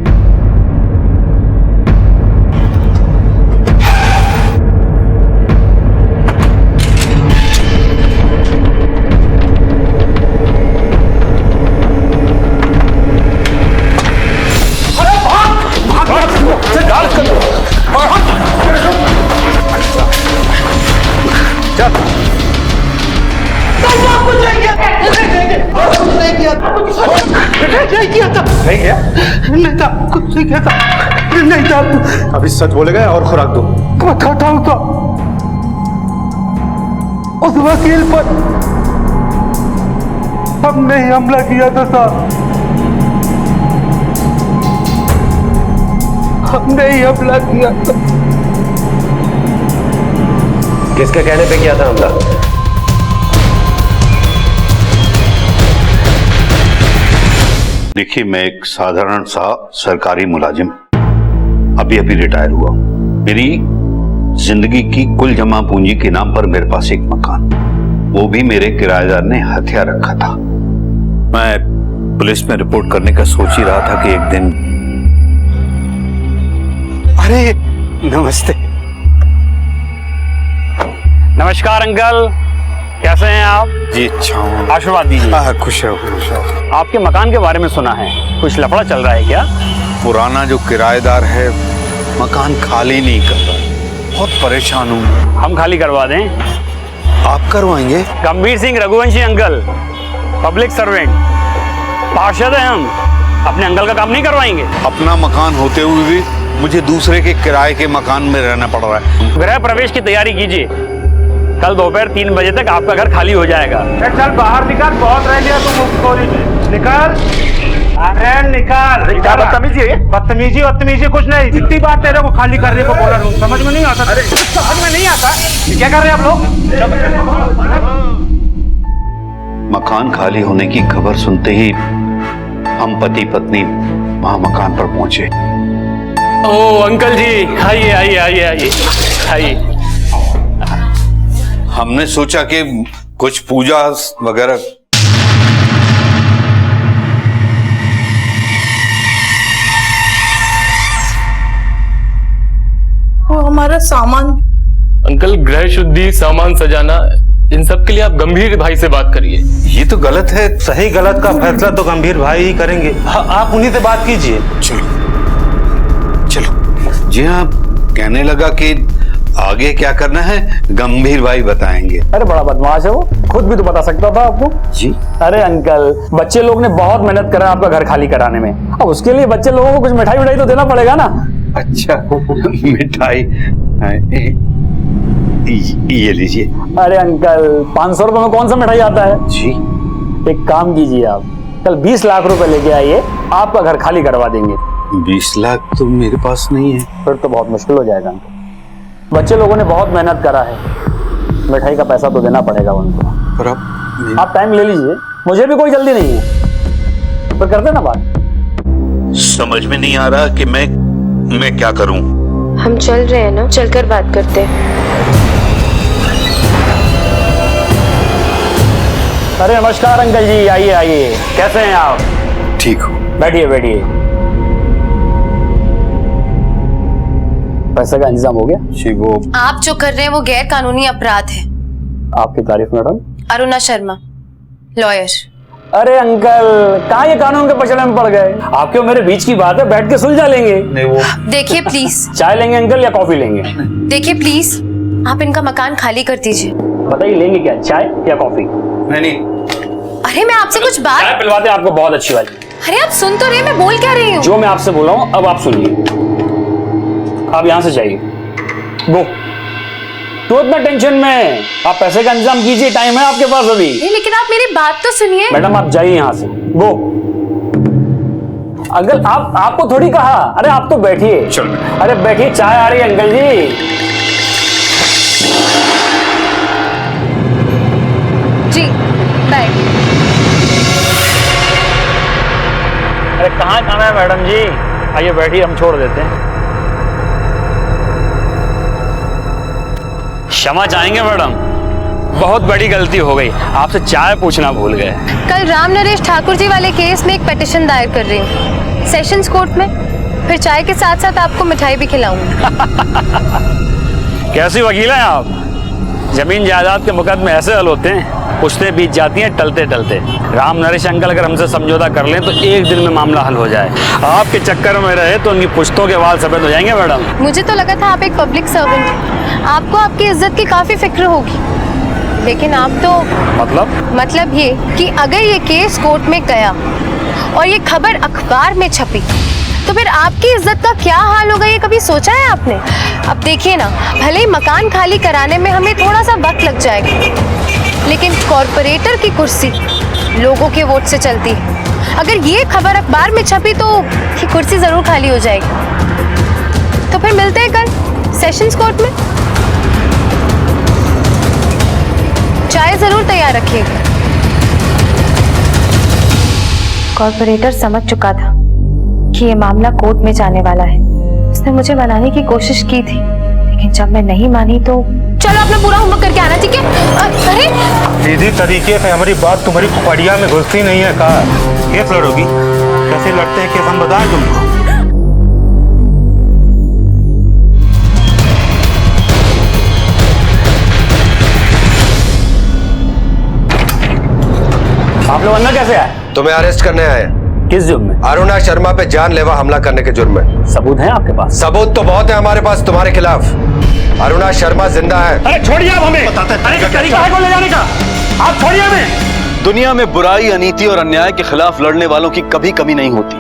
नहीं था। अभी सच बोलेगा और खुराक दो। बताता हूँ तो उस वकील पर हमने ही हमला किया था साहब, हमने ही हमला किया था। किसके कहने पे किया था हमला? देखिए, मैं एक साधारण सा सरकारी मुलाजिम, अभी रिटायर हुआ। मेरी जिंदगी की कुल जमा पूंजी के नाम पर मेरे पास एक मकान, वो भी मेरे किराएदार ने हथियार रखा था। मैं पुलिस में रिपोर्ट करने का सोच ही रहा था कि एक दिन। अरे नमस्ते। नमस्कार अंकल, कैसे हैं आप? जी अच्छा हूँ। आशीर्वाद दीजिए। खुश रहो। आपके मकान के बारे में सुना है, कुछ लफड़ा चल रहा है क्या? पुराना जो किराएदार है मकान खाली नहीं कर रहा, बहुत परेशान हूँ। हम खाली करवा दें? आप करवाएंगे? गंभीर Singh Raghuvanshi uncle, public servant, पार्षद हैं हम, अपने अंकल का काम नहीं करवाएंगे? अपना मकान होते हुए भी मुझे दूसरे के किराए के मकान में रहना पड़ रहा है। गृह प्रवेश की तैयारी कीजिए, कल दोपहर 3 बजे तक आपका घर खाली हो जाएगा। चल बाहर निकाल, बहुत रह लिया तुम मुफ्तखोरी में। निकाल, अरे निकाल। बदतमीजी कुछ नहीं, कितनी बार तेरे को खाली करने को बोला, समझ में नहीं आता? अरे समझ में नहीं आता, क्या कर रहे हैं आप लोग? मकान खाली होने की खबर सुनते ही हम पति पत्नी वहां मकान पर पहुंचे। ओ अंकल जी, आइए आइए आइए आइए आइए। हमने सोचा कि कुछ पूजा वगैरह। वो हमारा सामान। अंकल, गृह शुद्धि, सामान सजाना, इन सब के लिए आप गंभीर भाई से बात करिए। ये तो गलत है। सही गलत का फैसला तो गंभीर भाई ही करेंगे। आप उन्हीं से बात कीजिए। चलो जी हाँ, कहने लगा कि आगे क्या करना है गंभीर भाई बताएंगे। अरे बड़ा बदमाश है वो, खुद भी तो बता सकता था आपको। जी अरे अंकल, बच्चे लोग ने बहुत मेहनत करा आपका घर खाली कराने में, अब उसके लिए बच्चे लोगों को कुछ मिठाई तो देना पड़ेगा ना। अच्छा मिठाई, ये लीजिए। अरे अंकल, 500 रुपए में कौन सा मिठाई आता है? जी एक काम कीजिए, आप कल 20 लाख रुपए लेके आइए, आपका घर खाली करवा देंगे। 20 लाख तो मेरे पास नहीं है। फिर तो बहुत मुश्किल हो जाएगा अंकल, बच्चे लोगों ने बहुत मेहनत करा है, मिठाई का पैसा तो देना पड़ेगा उनको। पर आप टाइम ले लीजिए, मुझे भी कोई जल्दी नहीं है, तो करते ना बात। समझ में नहीं आ रहा कि मैं क्या करूं। हम चल रहे हैं ना, चलकर बात करते हैं। अरे नमस्कार अंकल जी, आइए आइए, कैसे हैं आप? ठीक हूँ। बैठिए बैठिए। पैसे का इंतजाम हो गया? जी, वो आप जो कर रहे हैं वो गैर कानूनी अपराध है। आपकी तारीफ मैडम। अरुणा शर्मा, लॉयर। अरे अंकल, कहाँ ये कानून के पचड़े में पड़ गए? आपके और मेरे बीच की बात है, बैठ के सुलझा लेंगे। नहीं वो देखिए प्लीज। चाय लेंगे अंकल या कॉफी लेंगे? देखिए प्लीज, आप इनका मकान खाली कर दीजिए। बताइए लेंगे क्या, चाय या कॉफी? नहीं। अरे मैं आपसे कुछ बात। चाय पिलवाते आपको बहुत अच्छी वाली। अरे आप सुन तो रहे, मैं बोल क्या रही हूँ। जो मैं आपसे बोल रहा हूँ अब आप सुनिए। आप यहाँ से जाइए, गो। तो इतना टेंशन में आप पैसे का इंतजाम कीजिए, टाइम है आपके पास अभी। लेकिन आप मेरी बात तो सुनिए। मैडम आप जाइए यहाँ से, गो। अगर आपको थोड़ी कहा, अरे आप तो बैठिए। चलो अरे बैठिए, चाय आ रही है अंकल जी। जी बाय। अरे कहाँ जाना है मैडम जी? आइए बैठिए, हम छोड़ देते हैं। क्षमा चाहेंगे मैडम, बहुत बड़ी गलती हो गई, आपसे चाय पूछना भूल गए। कल राम नरेश ठाकुर जी वाले केस में एक पिटीशन दायर कर रही हूँ सेशंस कोर्ट में। फिर चाय के साथ साथ आपको मिठाई भी खिलाऊंगी। कैसी वकील हैं आप? जमीन जायदाद के मुकदमे ऐसे हल होते हैं, पुश्तें बीत जाती हैं टलते टलते। राम नरेश अंकल अगर हमसे समझौता कर लें तो एक दिन में मामला हल हो जाए। आपके चक्कर में रहे तो उनकी पुश्तों के वाल सफेद हो जाएंगे मैडम। मुझे तो लगा था आप एक पब्लिक सर्वेंट हैं, आपको आपकी इज्जत की काफी फिक्र होगी, लेकिन आप तो मतलब ये कि अगर ये केस कोर्ट में गया और ये खबर अखबार में छपी तो फिर आपकी इज्जत का क्या हाल होगा, ये कभी सोचा है आपने? अब देखिए ना, भले ही मकान खाली कराने में हमें थोड़ा सा वक्त लग जाएगा, लेकिन कॉर्पोरेटर की कुर्सी लोगों के वोट से चलती है। अगर ये खबर अखबार में छपी तो ये कुर्सी जरूर खाली हो जाएगी। तो फिर मिलते हैं कल सेशंस कोर्ट में। चाय जरूर तैयार रखिएगा। कॉर्पोरेटर समझ चुका था कि ये मामला कोर्ट में जाने वाला है। उसने मुझे मनाने की कोशिश की थी, लेकिन जब मैं नहीं मानी तो चलो अपना पूरा होमवर्क करके आना, ठीक है? अरे सीधी तरीके से हमारी बात तुम्हारी पकड़िया में घुसती नहीं है। कहा केस लड़ोगी? कैसे लड़ते हैं केस हम बताएं तुमको? आप लोग अंदर कैसे आए? तुम्हें अरेस्ट करने आए। किस जुर्म में? अरुणा शर्मा पे जानलेवा हमला करने के जुर्म में। सबूत है आपके पास? सबूत तो बहुत है हमारे पास तुम्हारे खिलाफ। अरुणा शर्मा जिंदा है। अरे छोड़िए आप हमें। अरे तरीका है को ले जाने का, आप छोड़िए हमें। दुनिया में बुराई, अनीति और अन्याय के खिलाफ लड़ने वालों की कभी कमी नहीं होती।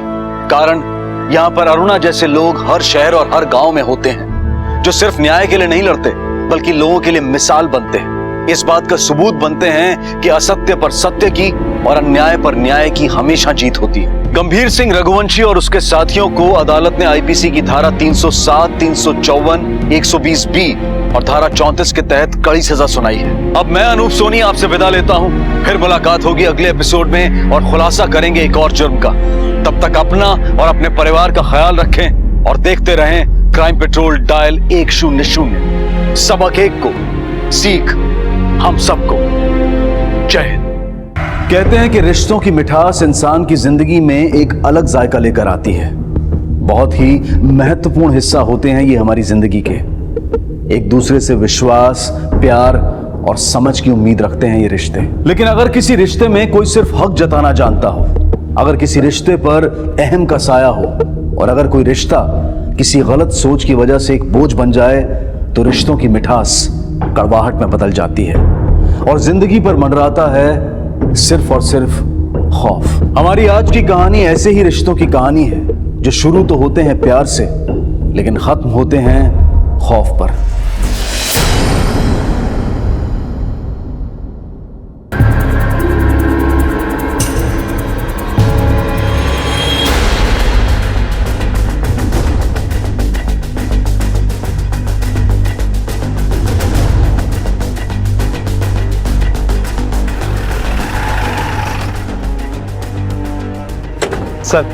कारण यहाँ पर अरुणा जैसे लोग हर शहर और हर गांव में होते हैं, जो सिर्फ न्याय के लिए नहीं लड़ते बल्कि लोगों के लिए मिसाल बनते हैं। इस बात का सबूत बनते हैं कि असत्य पर सत्य की और अन्याय पर न्याय की हमेशा जीत होती है। गंभीर सिंह रघुवंशी और उसके साथियों को अदालत ने आईपीसी की धारा 307, 354, 120 बी और धारा 34 के तहत कड़ी सजा सुनाई है। अब मैं अनूप सोनी आपसे विदा लेता हूं। फिर मुलाकात होगी अगले एपिसोड में और खुलासा करेंगे एक और जुर्म का। तब तक अपना और अपने परिवार का ख्याल रखें और देखते रहें क्राइम पेट्रोल डायल 100। सबक एक को, सीख हम सबको। जय हिंद। कहते हैं कि रिश्तों की मिठास इंसान की जिंदगी में एक अलग जायका लेकर आती है। बहुत ही महत्वपूर्ण हिस्सा होते हैं ये हमारी जिंदगी के। एक दूसरे से विश्वास, प्यार और समझ की उम्मीद रखते हैं ये रिश्ते। लेकिन अगर किसी रिश्ते में कोई सिर्फ हक जताना जानता हो, अगर किसी रिश्ते पर अहम का साया हो और अगर कोई रिश्ता किसी गलत सोच की वजह से एक बोझ बन जाए तो रिश्तों की मिठास कड़वाहट में बदल जाती है और जिंदगी पर मंडराता है सिर्फ और सिर्फ खौफ। हमारी आज की कहानी ऐसे ही रिश्तों की कहानी है जो शुरू तो होते हैं प्यार से लेकिन खत्म होते हैं खौफ पर। सर,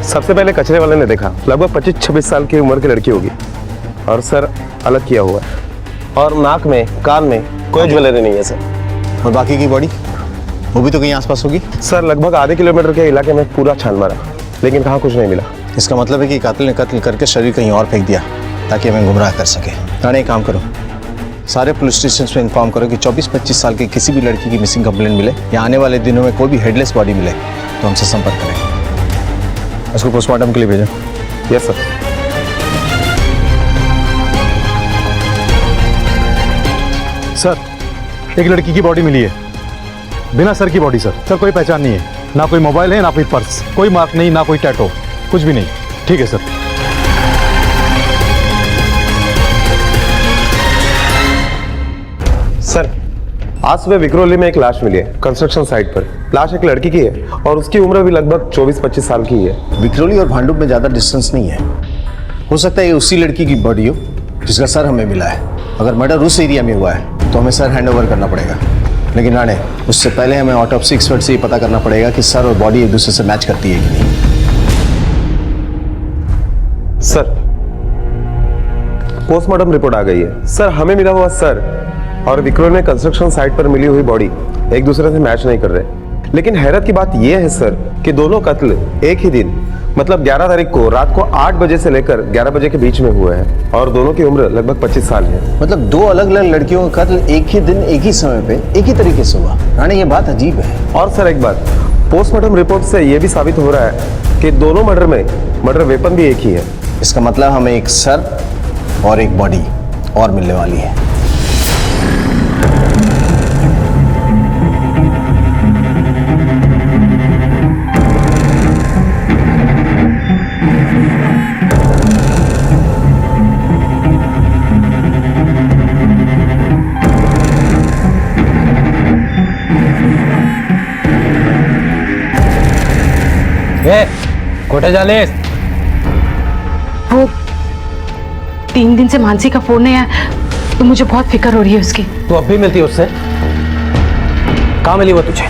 सबसे पहले कचरे वाले ने देखा, लगभग 25-26 साल की उम्र की लड़की होगी और सर अलग किया हुआ है और नाक में, कान में कोई ज्वेलरी नहीं है सर। और बाकी की बॉडी वो भी तो कहीं आसपास होगी? सर लगभग आधे किलोमीटर के इलाके में पूरा छान मारा लेकिन कहाँ कुछ नहीं मिला। इसका मतलब है कि कातिल ने कत्ल करके शरीर कहीं और फेंक दिया ताकि हमें गुमराह कर सके। राणे एक काम करो, सारे पुलिस स्टेशन में इन्फॉर्म करो कि 24-25 साल की किसी भी लड़की की मिसिंग कंप्लेंट मिले या आने वाले दिनों में कोई भी हेडलेस बॉडी मिले तो हमसे संपर्क करें। उसको पोस्टमार्टम के लिए भेजें। Yes sir. सर, एक लड़की की बॉडी मिली है, बिना सर की बॉडी सर। सर कोई पहचान नहीं है, ना कोई मोबाइल है ना कोई पर्स, कोई मार्क नहीं, ना कोई टैटो, कुछ भी नहीं। ठीक है सर। सर आज सुबह विक्रोली में एक लाश मिली है कंस्ट्रक्शन साइट पर। लाश एक लड़की की है और उसकी उम्र भी लगभग 24-25 साल की है। विक्रोली और भांडुप में ज्यादा डिस्टेंस नहीं है, हो सकता है ये उसी लड़की की बॉडी हो जिसका सर हमें मिला है। अगर मर्डर उस एरिया में हुआ है तो हमें सर हैंडओवर करना पड़ेगा, लेकिन राणे उससे पहले हमें ऑटोप्सी एक्सपर्ट से ये पता करना पड़ेगा कि सर और बॉडी एक दूसरे से मैच करती है कि नहीं। सर पोस्टमार्टम रिपोर्ट आ गई है। सर हमें मिला हुआ सर और विक्रोली में कंस्ट्रक्शन साइट पर मिली हुई बॉडी एक दूसरे से मैच नहीं कर रहे। लेकिन हैरत की बात यह है सर कि दोनों कत्ल एक ही दिन मतलब 11 तारीख को रात को 8 बजे से लेकर 11 बजे के बीच में हुए हैं और दोनों की उम्र लगभग 25 साल है। मतलब दो अलग अलग लड़कियों का कत्ल एक ही दिन एक ही समय पे एक ही तरीके से हुआ। राणे ये बात अजीब है। और सर एक बात, पोस्टमार्टम रिपोर्ट से यह भी साबित हो रहा है कि दोनों मर्डर में मर्डर वेपन भी एक ही है। इसका मतलब हमें एक सर और एक बॉडी और मिलने वाली है। कोटे जाले वो 3 दिन से मानसी का फोन नहीं आया तो मुझे बहुत फिक्र हो रही है उसकी। तू अब भी मिलती है उससे? कहाँ मिली वो तुझे?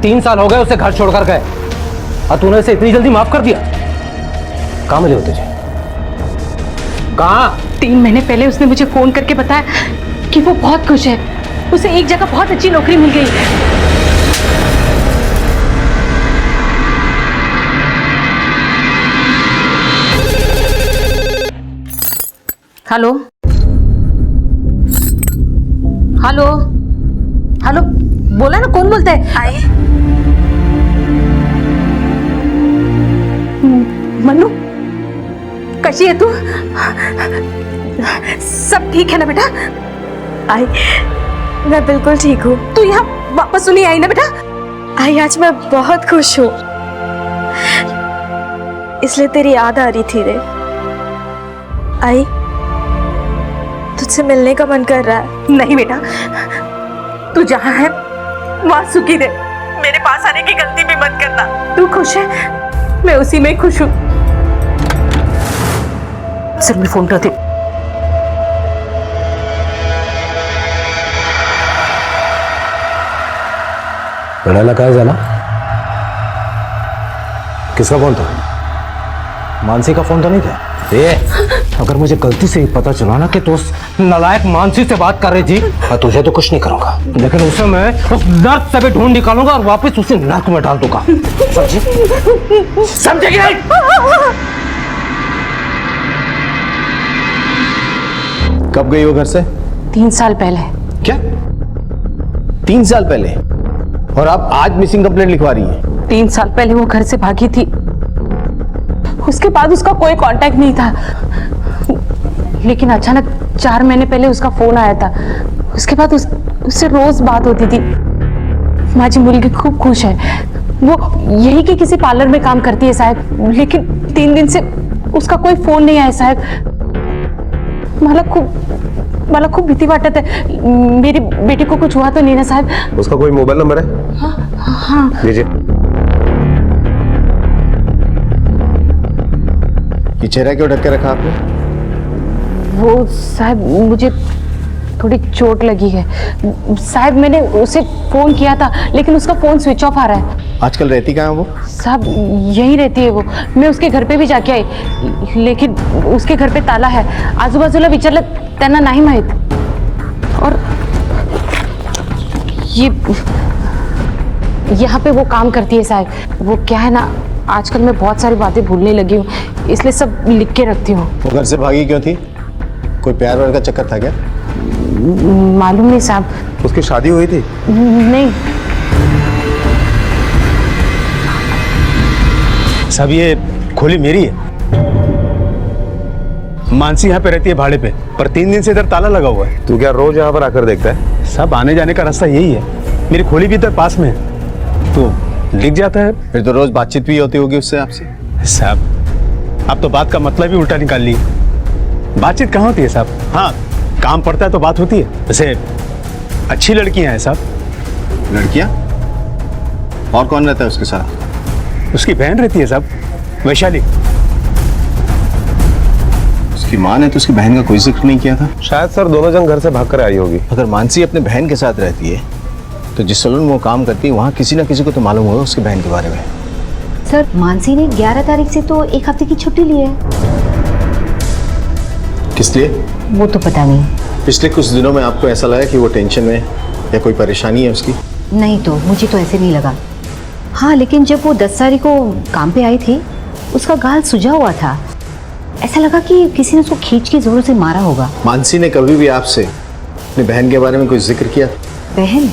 3 साल हो गए उसे घर छोड़कर गए और तूने उसे इतनी जल्दी माफ कर दिया? कहाँ मिली वो तुझे? कहाँ? 3 महीने पहले उसने मुझे फोन करके बताया कि वो बहुत खुश है, उसे एक जगह बहुत अच्छी नौकरी मिल गई है। हेलो हेलो हेलो, बोला ना, कौन बोलता है? आए मन्नू, कशी है तू? सब ठीक है ना बेटा? आई मैं बिल्कुल ठीक हूँ। तू यहाँ वापस नहीं आई ना बेटा? आई आज मैं बहुत खुश हूँ, इसलिए तेरी याद आ रही थी रे। आई तुझसे मिलने का मन कर रहा है। नहीं बेटा, तू जहाँ है वहाँ सुखी रहे, मेरे पास आने की गलती भी मत करना। तू खुश है, मैं उसी में खुश हूँ। सर मैं फोन करती हूँ। रडायला काय झाला? किसका फोन था? मानसी का फोन तो नहीं था? अगर मुझे गलती से ही पता चला ना कि तू उस नालायक मानसी से बात कर रही थी, मैं तुझे तो कुछ नहीं करूंगा, लेकिन उसे मैं उस नर्क से भी ढूंढ निकालूंगा और वापस उसे नर्क में डाल दूंगा। समझे? समझेगी नहीं? कब गई वो घर से? 3 साल पहले। क्या 3 साल पहले? और आप आज मिसिंग कंप्लेंट लिखवा रही हैं? 3 साल पहले वो घर से भागी थी, उसके बाद उसका कोई कांटेक्ट नहीं था, लेकिन अचानक 4 महीने पहले उसका फोन आया था। उसके बाद उससे रोज बात होती थी। माझी मुलगी खूब खुश है, वो यही कि किसी पार्लर में काम करती है साहब, लेकिन 3 दिन से उसका कोई फोन नहीं आया साहब। मला खूब भीती वाटत है, मेरी बेटी को कुछ हुआ तो नहीं ना साहब? उसका कोई मोबाइल नंबर है? हाँ लीजिए। ये चेहरा क्यों ढक के रखा आपने? वो साहब मुझे थोड़ी चोट लगी है साहब, मैंने उसे फोन किया था लेकिन उसका फोन स्विच ऑफ आ रहा है। आजकल रहती कहाँ है वो? साहब यहीं रहती है वो, मैं उसके घर पे भी जाके आई, लेकिन उसके घर पे ताला है, आजूबाजूला विचारलं त्यांना नाही माहित। और ये यहाँ पे वो काम करती है साहब, वो क्या है ना, आजकल मैं बहुत सारी बातें भूलने लगी हूँ, इसलिए सब लिख के रखती हूँ। वो घर से भागी क्यों थी? कोई प्यार वार का चक्कर था क्या? मालूम नहीं साहब। उसकी शादी हुई थी? नहीं साहब, ये खोली मेरी है। मानसी यहाँ पे रहती है भाड़े पे, पर 3 दिन से इधर ताला लगा हुआ है। तू क्या रोज यहाँ पर आकर देखता है? साहब आने जाने का रास्ता यही है, मेरी खोली भी तो पास में है, तो लिख जाता है। फिर तो रोज बातचीत भी होती होगी उससे आपसे। साहब आप तो बात का मतलब ही उल्टा निकाल लिए। बातचीत कहाँ होती है साहब? हाँ, काम पड़ता है तो बात होती है। वैसे अच्छी लड़कियां हैं साहब। लड़कियां? और कौन रहता है उसके साथ? उसकी बहन रहती है साहब, वैशाली। उसकी माँ ने तो उसकी बहन का कोई जिक्र नहीं किया था। शायद सर दोनों जन घर से भागकर आई होगी। अगर मानसी अपने बहन के साथ रहती है तो जिस सलून में वो काम करती है वहाँ किसी ना किसी को तो मालूम होगा उसकी बहन के बारे में। सर मानसी ने 11 तारीख से तो 1 हफ्ते की छुट्टी ली है। किस लिए? वो तो पता नहीं। पिछले कुछ दिनों में आपको ऐसा लगा कि वो टेंशन में या कोई परेशानी है उसकी? नहीं तो मुझे तो ऐसे नहीं लगा। हाँ लेकिन जब वो 10 तारीख को काम पे आई थी उसका गाल सूजा हुआ था। ऐसा लगा कि किसी ने उसको खींच के जोरों से मारा होगा। मानसी ने कभी भी आपसे अपनी बहन के बारे में कोई जिक्र किया? बहन?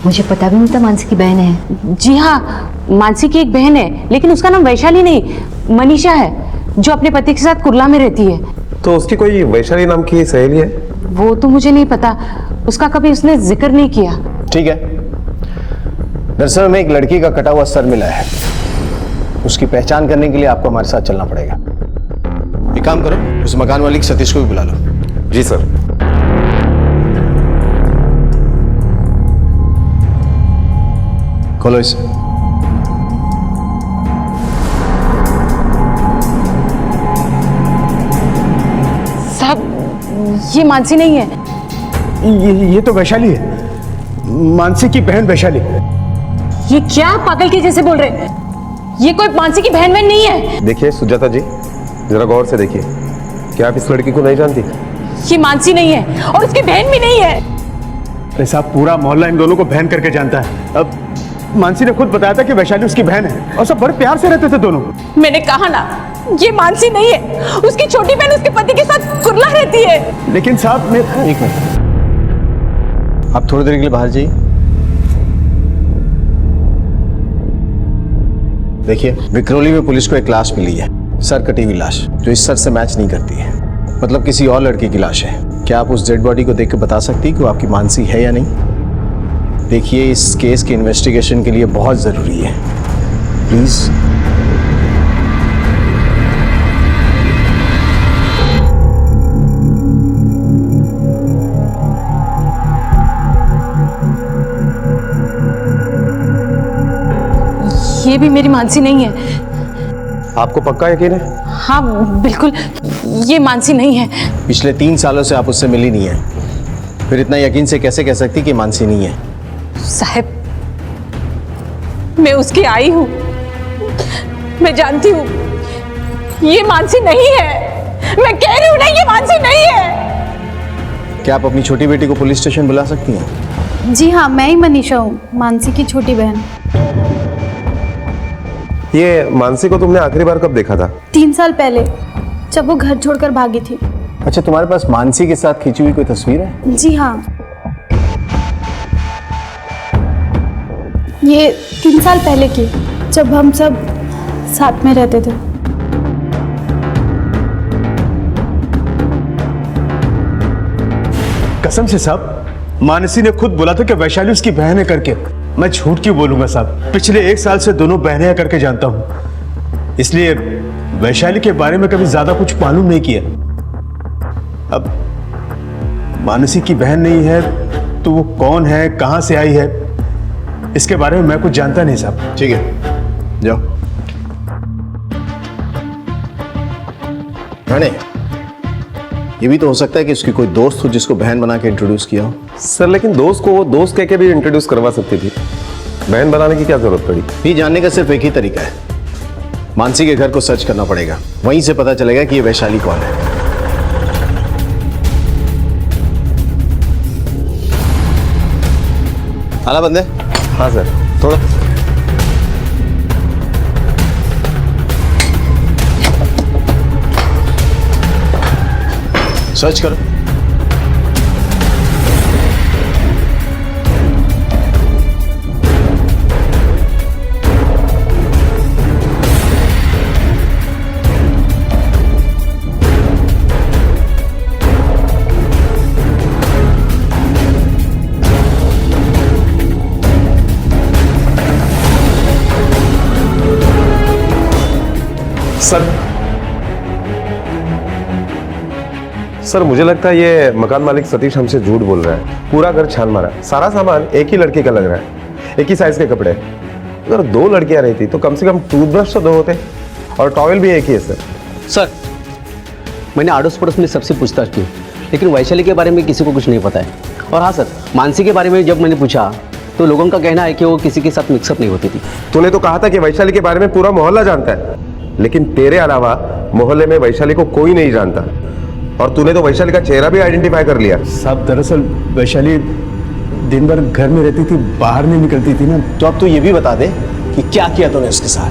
मुझे पता भी नहीं था मानसी की बहन है। जी हाँ, मानसी की एक बहन है, लेकिन उसका नाम वैशाली नहीं मनीषा है, जो अपने पति के साथ कुर्ला में रहती है। तो उसकी कोई वैशाली नाम की सहेली है? वो तो मुझे नहीं पता, उसका कभी उसने जिक्र नहीं किया। ठीक है, दरअसल में एक लड़की का कटा हुआ सर मिला है। उसकी पहचान करने के लिए आपको हमारे साथ चलना पड़ेगा। एक काम करो, उस मकान मालिक सतीश को भी बुला लो। जी सर। खोलो इसे। साहब ये मानसी नहीं है। ये तो वैशाली है, मानसी की बहन वैशाली। ये क्या पागल के जैसे बोल रहे हैं? ये कोई मानसी की बहन बहन नहीं है। देखिए सुजाता जी, जरा गौर से देखिए, क्या आप इस लड़की को नहीं जानती? ये मानसी नहीं है और उसकी बहन भी नहीं है। अरे साहब पूरा मोहल्ला इन दोनों को बहन करके जानता है। अब मानसी ने खुद बताया था कि वैशाली उसकी बहन है और सब बड़े प्यार से रहते थे दोनों। मैंने कहा ना, ये मानसी नहीं है। उसकी छोटी बहन उसके पति के साथ कुर्ला रहती है। लेकिन साहब मैं एक मिनट, आप थोड़ी देर के लिए बाहर जाइए। देखिए, विक्रोली में पुलिस को एक लाश मिली है, सर कटी हुई लाश, जो इस सर से मैच नहीं करती है। मतलब किसी और लड़की की लाश है। क्या आप उस डेड बॉडी को देख के बता सकती कि वो आपकी मानसी है या नहीं? देखिए, इस केस की इन्वेस्टिगेशन के लिए बहुत जरूरी है, प्लीज। ये भी मेरी मानसी नहीं है। आपको पक्का यकीन है? हाँ बिल्कुल, ये मानसी नहीं है। पिछले 3 सालों से आप उससे मिली नहीं है, फिर इतना यकीन से कैसे कह सकती कि मानसी नहीं है? साहब मैं उसकी आई हूँ, मैं जानती हूँ ये मानसी नहीं है। मैं कह रही हूँ ना, ये मानसी नहीं है। क्या आप अपनी छोटी बेटी को पुलिस स्टेशन बुला सकती हैं? जी हाँ, मैं ही मनीषा हूँ, मानसी की छोटी बहन। ये मानसी को तुमने आखिरी बार कब देखा था? 3 साल पहले, जब वो घर छोड़कर भागी थी। अच्छा, तुम्हारे पास मानसी के साथ खींची हुई कोई तस्वीर है? जी हाँ, ये 3 साल पहले की, जब हम सब साथ में रहते थे। कसम से साहब, मानसी ने खुद बोला था कि वैशाली उसकी बहन है करके। मैं झूठ क्यों बोलूंगा साहब? पिछले 1 साल से दोनों बहनें करके जानता हूं, इसलिए वैशाली के बारे में कभी ज्यादा कुछ मालूम नहीं किया। अब मानसी की बहन नहीं है तो वो कौन है, कहां से आई है, इसके बारे में मैं कुछ जानता नहीं साहब। ठीक है, जाओ। राणे, ये भी तो हो सकता है कि उसकी कोई दोस्त हो जिसको बहन बना के इंट्रोड्यूस किया हो। सर लेकिन दोस्त को वो दोस्त कह के भी इंट्रोड्यूस करवा सकती थी, बहन बनाने की क्या जरूरत पड़ी? ये जानने का सिर्फ एक ही तरीका है, मानसी के घर को सर्च करना पड़ेगा, वहीं से पता चलेगा कि ये वैशाली कौन है। आला बंदे। हाँ सर। थोड़ा सर्च करो। सर मुझे लगता है ये मकान मालिक सतीश हमसे झूठ बोल रहा है। पूरा घर छान मारा, सारा सामान एक ही लड़के का लग रहा है, एक ही साइज के कपड़े। अगर 2 लड़कियां रहती तो कम से कम टूथब्रश तो 2 होते, और टॉवेल भी एक ही है सर। सर मैंने आड़ोस पड़ोस में सबसे पूछताछ की, लेकिन वैशाली के बारे में किसी को कुछ नहीं पता है। और हाँ सर, मानसी के बारे में जब मैंने पूछा तो लोगों का कहना है कि वो किसी के साथ मिक्सअप नहीं होती थी। तूने तो कहा था कि वैशाली के बारे में पूरा मोहल्ला जानता है, लेकिन तेरे अलावा मोहल्ले में वैशाली को कोई नहीं जानता, और तूने तो वैशाली का चेहरा भी आइडेंटिफाई कर लिया। साहब दरअसल वैशाली दिन भर घर में रहती थी, बाहर नहीं निकलती थी ना। तो अब तू ये भी बता दे कि क्या किया तूने उसके साथ।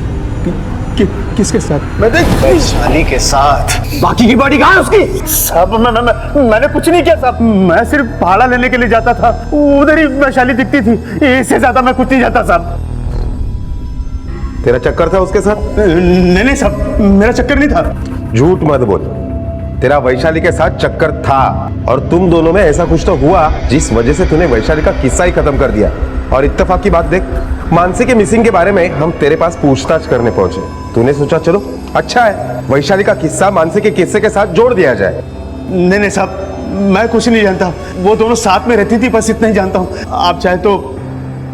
किसके साथ? वैशाली के साथ। बाकी की बॉडी कहाँ है उसकी? साहब मैंने कुछ नहीं किया साहब, मैं सिर्फ भाड़ा लेने के लिए जाता था, उधर ही वैशाली दिखती थी, इससे ज्यादा मैं कुछ नहीं जाता साहब। तेरा चक्कर था उसके साथ? नहीं साहब, मेरा चक्कर नहीं था। झूठ मत बोल, तेरा वैशाली के साथ चक्कर था, और तुम दोनों में ऐसा कुछ तो हुआ जिस वजह से तूने वैशाली का किस्सा ही खत्म कर दिया। और इत्तेफाक की बात देख, मानसी के मिसिंग के बारे में हम तेरे पास पूछताछ करने पहुंचे। तूने सोचा चलो अच्छा है, वैशाली का किस्सा मानसी के किस्से के साथ जोड़ दिया जाए। नहीं साहब, मैं कुछ नहीं जानता, वो दोनों साथ में रहती थी, बस इतना ही जानता हूँ। आप चाहे तो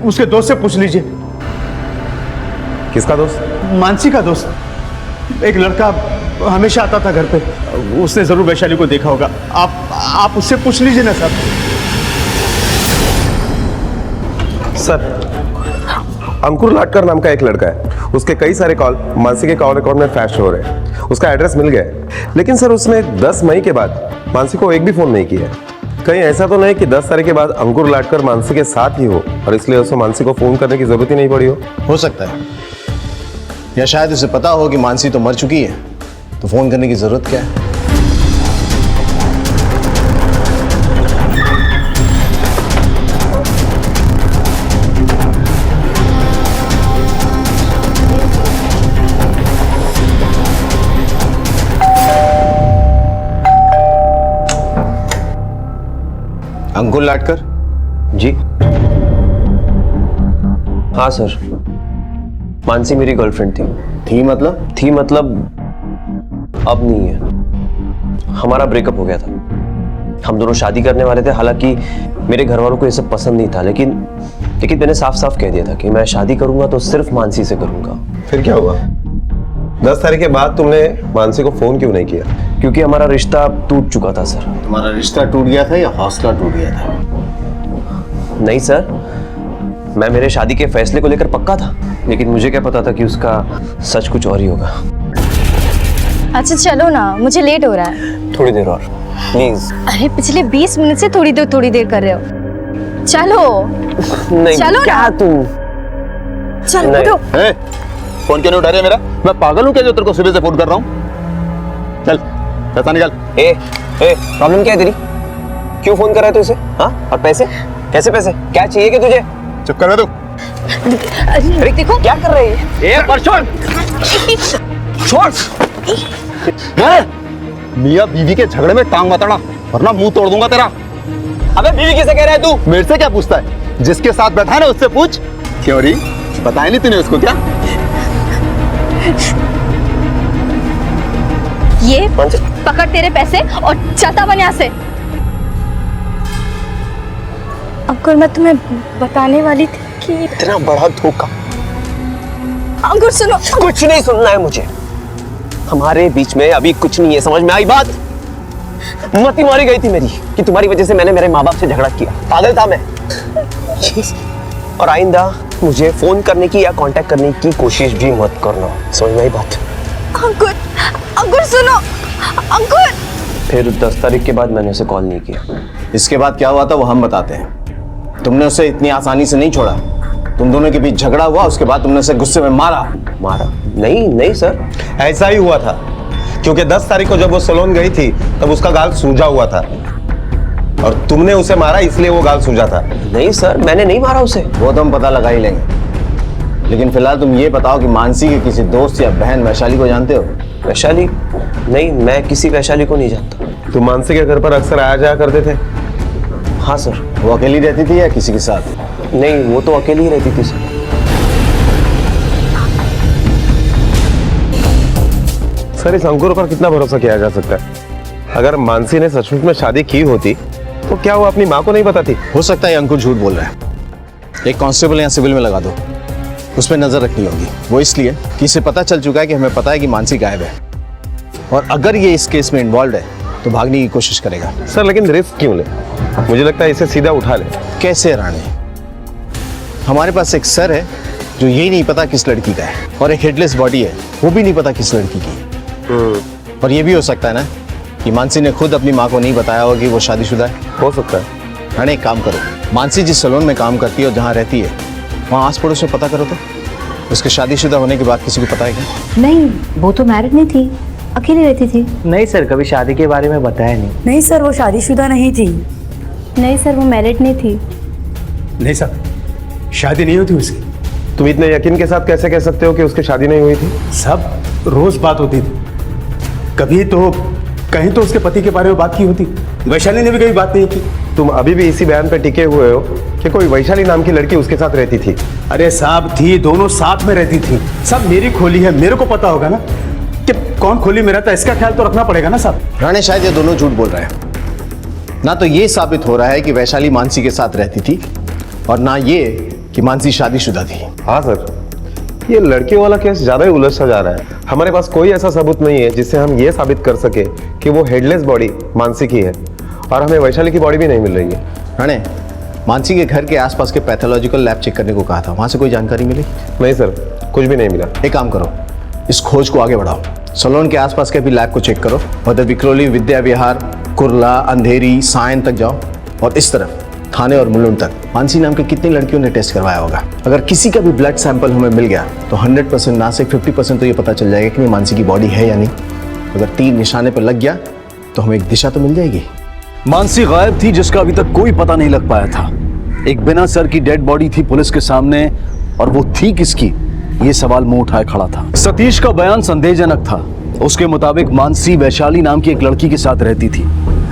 उसके दोस्त से पूछ लीजिए। किसका दोस्त? मानसी का दोस्त। एक लड़का हमेशा आता था घर पे, उसने जरूर वैशाली को देखा होगा। आप उससे पूछ लीजिए ना साहब। सर, अंकुर लाटकर नाम का एक लड़का है, उसके कई सारे कॉल मानसी के कॉल अकाउंट में फ्लैश हो रहे हैं। उसका एड्रेस मिल गया है, लेकिन सर उसने 10 मई के बाद मानसी को एक भी फोन नहीं किया। कहीं ऐसा तो नहीं कि 10 तारीख के बाद अंकुर लाटकर मानसी के साथ ही हो, और इसलिए उसे मानसी को फोन करने की जरूरत ही नहीं पड़ी हो सकता है, या शायद उसे पता हो कि मानसी तो मर चुकी है, तो फोन करने की जरूरत क्या है। अंकुर लाटकर जी हाँ सर, मानसी मेरी गर्लफ्रेंड थी मतलब अब नहीं है। हमारा ब्रेकअप हो गया था, हम दोनों शादी करने वाले थे। हालांकि मेरे घर वालों को ये सब पसंद नहीं था, लेकिन मैंने साफ साफ कह दिया था कि मैं शादी करूंगा तो सिर्फ मानसी से करूंगा। फिर क्या हुआ? 10 तारीख के बाद तुमने मानसी को फोन क्यों नहीं किया? क्योंकि हमारा रिश्ता टूट चुका था सर। तुम्हारा रिश्ता टूट गया था या हौसला टूट गया था? नहीं सर, मैं मेरे शादी के फैसले को लेकर पक्का था, लेकिन मुझे क्या पता था कि उसका सच कुछ और ही होगा। अच्छा चलो ना, मुझे लेट हो रहा है। थोड़ी देर और प्लीज। अरे पिछले 20 मिनट से थोड़ी देर कर रहे हो। चलो नहीं, चलो क्या ना। तुम चलो नहीं। उठो। फोन क्यों नहीं उठा रही है मेरा? मैं पागल हूँ क्या जो तेरे को सुबह से फोन कर रहा हूँ? चल पैसा निकाल। प्रॉब्लम क्या है तेरी? क्यों फोन कर रहा है तू इसे? हाँ, और पैसे? कैसे पैसे? क्या चाहिए कि तुझे? चुप कर तू। अरे देखो क्या कर रही है? छोड़। मियाँ बीवी के झगड़े में टांग मत अड़ा, वरना मुंह तोड़ दूंगा तेरा। अबे बीवी किसे कह रहा है तू? मेरे से क्या पूछता है? जिसके साथ बैठा है ना उससे पूछ। क्यों री? बताया नहीं तूने उसको क्या? ये पकड़ तेरे पैसे और चलता बन यहाँ से। अंकुर मैं तुम्हें बताने वाली थी कि इतना बड़ा धोखा। अंकुर सुनो। कुछ नहीं सुनना है मुझे, हमारे बीच में अभी कुछ नहीं है। समझ में आई बात? मती मारी गई थी मेरी कि तुम्हारी वजह से मैंने मेरे माँ बाप से झगड़ा किया। पागल था मैं। और आइंदा मुझे फोन करने की या कांटेक्ट करने की कोशिश भी मत करना। समझ में आई बात? अंकुर सुनो। अंकुर। फिर 10 तारीख के बाद मैंने उसे कॉल नहीं किया। इसके बाद क्या हुआ था वो हम बताते हैं। तुमने उसे इतनी आसानी से नहीं छोड़ा, तुम दोनों के बीच झगड़ा हुआ, उसके बाद तुमने उसे गुस्से में मारा। नहीं सर, ऐसा ही हुआ था, क्योंकि 10 तारीख को जब वो सलोन गई थी तब उसका गाल सूजा हुआ था, और तुमने उसे मारा इसलिए वो गाल सूजा था। नहीं सर, मैंने नहीं मारा उसे। वो तो हम पता लगा ही लेंगे, लेकिन फिलहाल तुम ये बताओ कि मानसी के किसी दोस्त या बहन वैशाली को जानते हो? वैशाली? नहीं, मैं किसी वैशाली को नहीं जानता। तुम मानसी के घर पर अक्सर आया जाया करते थे? हाँ सर। वो अकेली रहती थी या किसी के साथ? नहीं, वो तो अकेली ही रहती थी सर। सर, इस अंकुर पर कितना भरोसा किया जा सकता है? अगर मानसी ने सचमुच में शादी की होती तो क्या वो अपनी माँ को नहीं बताती? हो सकता है अंकुर झूठ बोल रहा है। एक कांस्टेबल यहाँ सिविल में लगा दो, उस पर नजर रखनी होगी। वो इसलिए कि इसे पता चल चुका है कि हमें पता है कि मानसी गायब है, और अगर ये इस केस में इन्वॉल्व है तो भागने की कोशिश करेगा। सर लेकिन रिस्क क्यों ले? मुझे लगता है इसे सीधा उठा ले। कैसे रानी? हमारे पास एक सर है जो यही नहीं पता किस लड़की का है, और एक हेडलेस बॉडी है, वो भी नहीं पता किस लड़की की। और ये भी हो सकता है ना कि मानसी ने खुद अपनी माँ को नहीं बताया होगा कि वो शादीशुदा है। हो सकता है। रानी एक काम करो, मानसी जिस सैलून में काम करती है और जहाँ रहती है वहाँ आस पड़ोस में पता करो तो उसके शादीशुदा होने के बाद किसी को पता है क्या? नहीं, वो तो मैरिड नहीं थी, अकेली रहती थी। नहीं सर, कभी शादी के बारे में बताया नहीं। नहीं सर, वो शादीशुदा नहीं थी। नहीं सर, वो मैरिड नहीं थी। नहीं सर, शादी नहीं होती उसकी। तुम इतने यकीन के साथ कैसे कह सकते हो कि उसकी शादी नहीं हुई थी? सब रोज बात होती थी, कभी तो कहीं तो उसके पति के बारे में बात की होती। वैशाली ने भी कभी बात नहीं की। तुम अभी भी इसी बयान पे टिके हुए हो कि कोई वैशाली नाम की लड़की उसके साथ रहती थी? अरे साहब थी, दोनों साथ में रहती थी। सब मेरी खोली है, मेरे को पता होगा ना कि कौन खोली में रहता है, इसका ख्याल तो रखना पड़ेगा ना साहब। राणे शायद ये दोनों झूठ बोल रहे हैं। ना तो ये साबित हो रहा है कि वैशाली मानसी के साथ रहती थी, और ना ये कि मानसी शादीशुदा थी। हाँ सर, ये लड़कियों वाला केस ज्यादा ही उलझता जा रहा है। हमारे पास कोई ऐसा सबूत नहीं है जिससे हम ये साबित कर सके कि वो हेडलेस बॉडी मानसी की है, और हमें वैशाली की बॉडी भी नहीं मिल रही है। राणे, मानसी के घर के आसपास के पैथोलॉजिकल लैब चेक करने को कहा था, वहां से कोई जानकारी मिली? नहीं सर, कुछ भी नहीं मिला। एक काम करो, इस खोज को आगे बढ़ाओ, सलोन के आसपास के भी लैब को चेक करो, उधर विक्रोली, विद्या विहार, कुर्ला, अंधेरी, सायन तक जाओ, और इस तरफ थाने और मुलुंड तक मानसी नाम के कितनी लड़कियों ने टेस्ट करवाया होगा। अगर किसी का भी ब्लड सैंपल हमें मिल गया तो 100% ना से 50% तो ये पता चल जाएगा कि मानसी की बॉडी है या नहीं। अगर 3 निशाने पर लग गया तो हमें एक दिशा तो मिल जाएगी। मानसी गायब थी जिसका अभी तक कोई पता नहीं लग पाया था। एक बिना सर की डेड बॉडी थी पुलिस के सामने, और वो थी किसकी, ये सवाल मुंह उठाए खड़ा था। सतीश का बयान संदेहजनक था। उसके मुताबिक मानसी वैशाली नाम की एक लड़की के साथ रहती थी,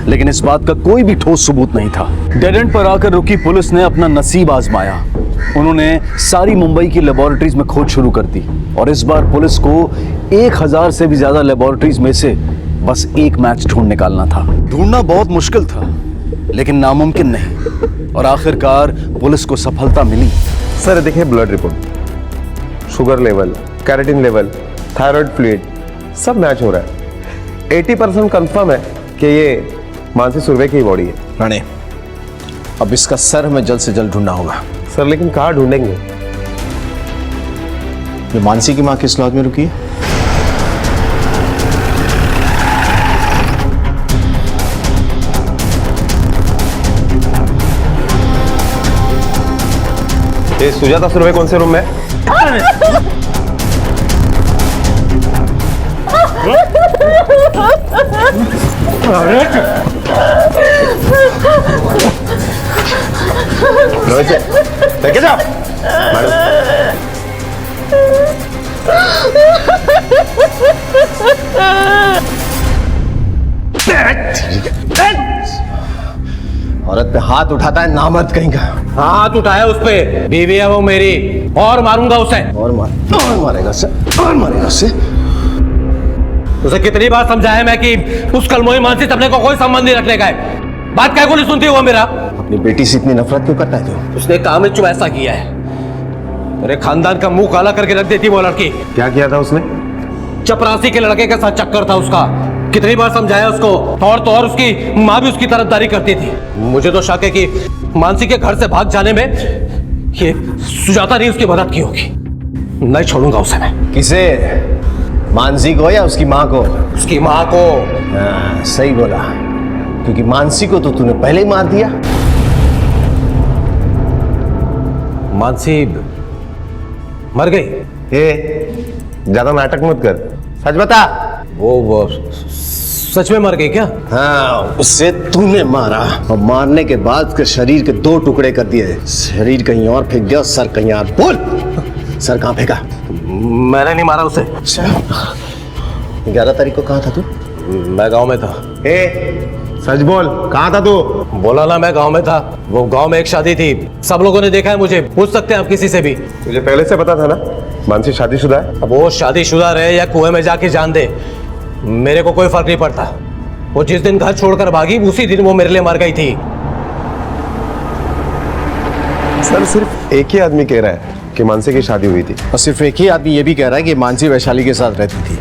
लेकिन इस बात का कोई भी ठोस सबूत नहीं था। डेड एंड पर आकर रुकी पुलिस ने अपना नसीब आजमाया। उन्होंने सारी मुंबई की लेबोरेटरीज में खोज शुरू कर दी, और इस बार पुलिस को 1000 से भी ज्यादा लेबोरेटरीज में से बस एक मैच ढूंढ निकालना था। ढूंढना बहुत मुश्किल था, लेकिन नामुमकिन नहीं, और आखिरकार पुलिस को सफलता मिली। सर देखिए, blood report, sugar level, keratin level, thyroid fluid सब मैच हो रहा है। 80% कंफर्म है कि ये मानसी सुरवे की बॉडी है। राणे, अब इसका सर हमें जल्द से जल्द ढूंढना होगा। सर लेकिन कहाँ ढूंढेंगे? ये मानसी की माँ किस लॉज में रुकी है? ये सुजाता सुरवे कौन से रूम में है? लेके जाओ औरत पे हाथ उठाता है नामर्द कहीं का। हाथ उठाया उस पे, बीवी है वो मेरी, और मारूंगा उसे। और मारेगा उसे, और मारेगा उसे। उसे कितनी बार समझाया मैं कि उस कलमोही मानसी से अपने को कोई संबंध नहीं रखने का है। बात क्या को नहीं सुनती वो मेरा? अपनी बेटी से इतनी नफरत क्यों करता है तू? उसने काम में ऐसा किया है, मेरे खानदान का मुंह काला करके रख देती वो लड़की। क्या किया था उसने? चपरासी के लड़के के साथ चक्कर था उसका। कितनी बार समझाया उसको, और तो और उसकी माँ भी उसकी तरफदारी करती थी। मुझे तो शक है कि मानसी के घर से भाग जाने में ये सुजाता ने उसकी मदद की होगी। नहीं छोड़ूंगा उसे मैं। किसे? मानसी को या उसकी माँ को? उसकी माँ को। सही बोला, क्योंकि मानसी को तो तूने पहले ही मार दिया। मानसी मर गई? ज्यादा नाटक मत कर, सच बता। वो सच में मर गई क्या? हाँ, उससे तूने मारा, और मारने के बाद उसके शरीर के 2 टुकड़े कर दिए। शरीर कहीं और फेंक दिया, सर कहीं और। बोल, सर कहाँ फेंका? मैंने नहीं मारा उसे। 11 तारीख को कहाँ था तू? मैं गांव में था। सच बोल, कहाँ था तू? बोला ना, मैं गांव में था। वो गांव में एक शादी थी, सब लोगों ने देखा है मुझे, पूछ सकते हैं आप किसी से भी। तुझे पहले से पता था ना मानसी शादीशुदा है? अब वो शादीशुदा रहे या कुएं में जाके जान दे, मेरे को कोई फर्क नहीं पड़ता। वो जिस दिन घर छोड़कर भागी उसी दिन वो मेरे लिए मर गई थी। सर सिर्फ एक ही आदमी कह रहा है कि मानसी की शादी हुई थी, और सिर्फ एक ही आदमी ये भी कह रहा है कि मानसी वैशाली के साथ रहती थी।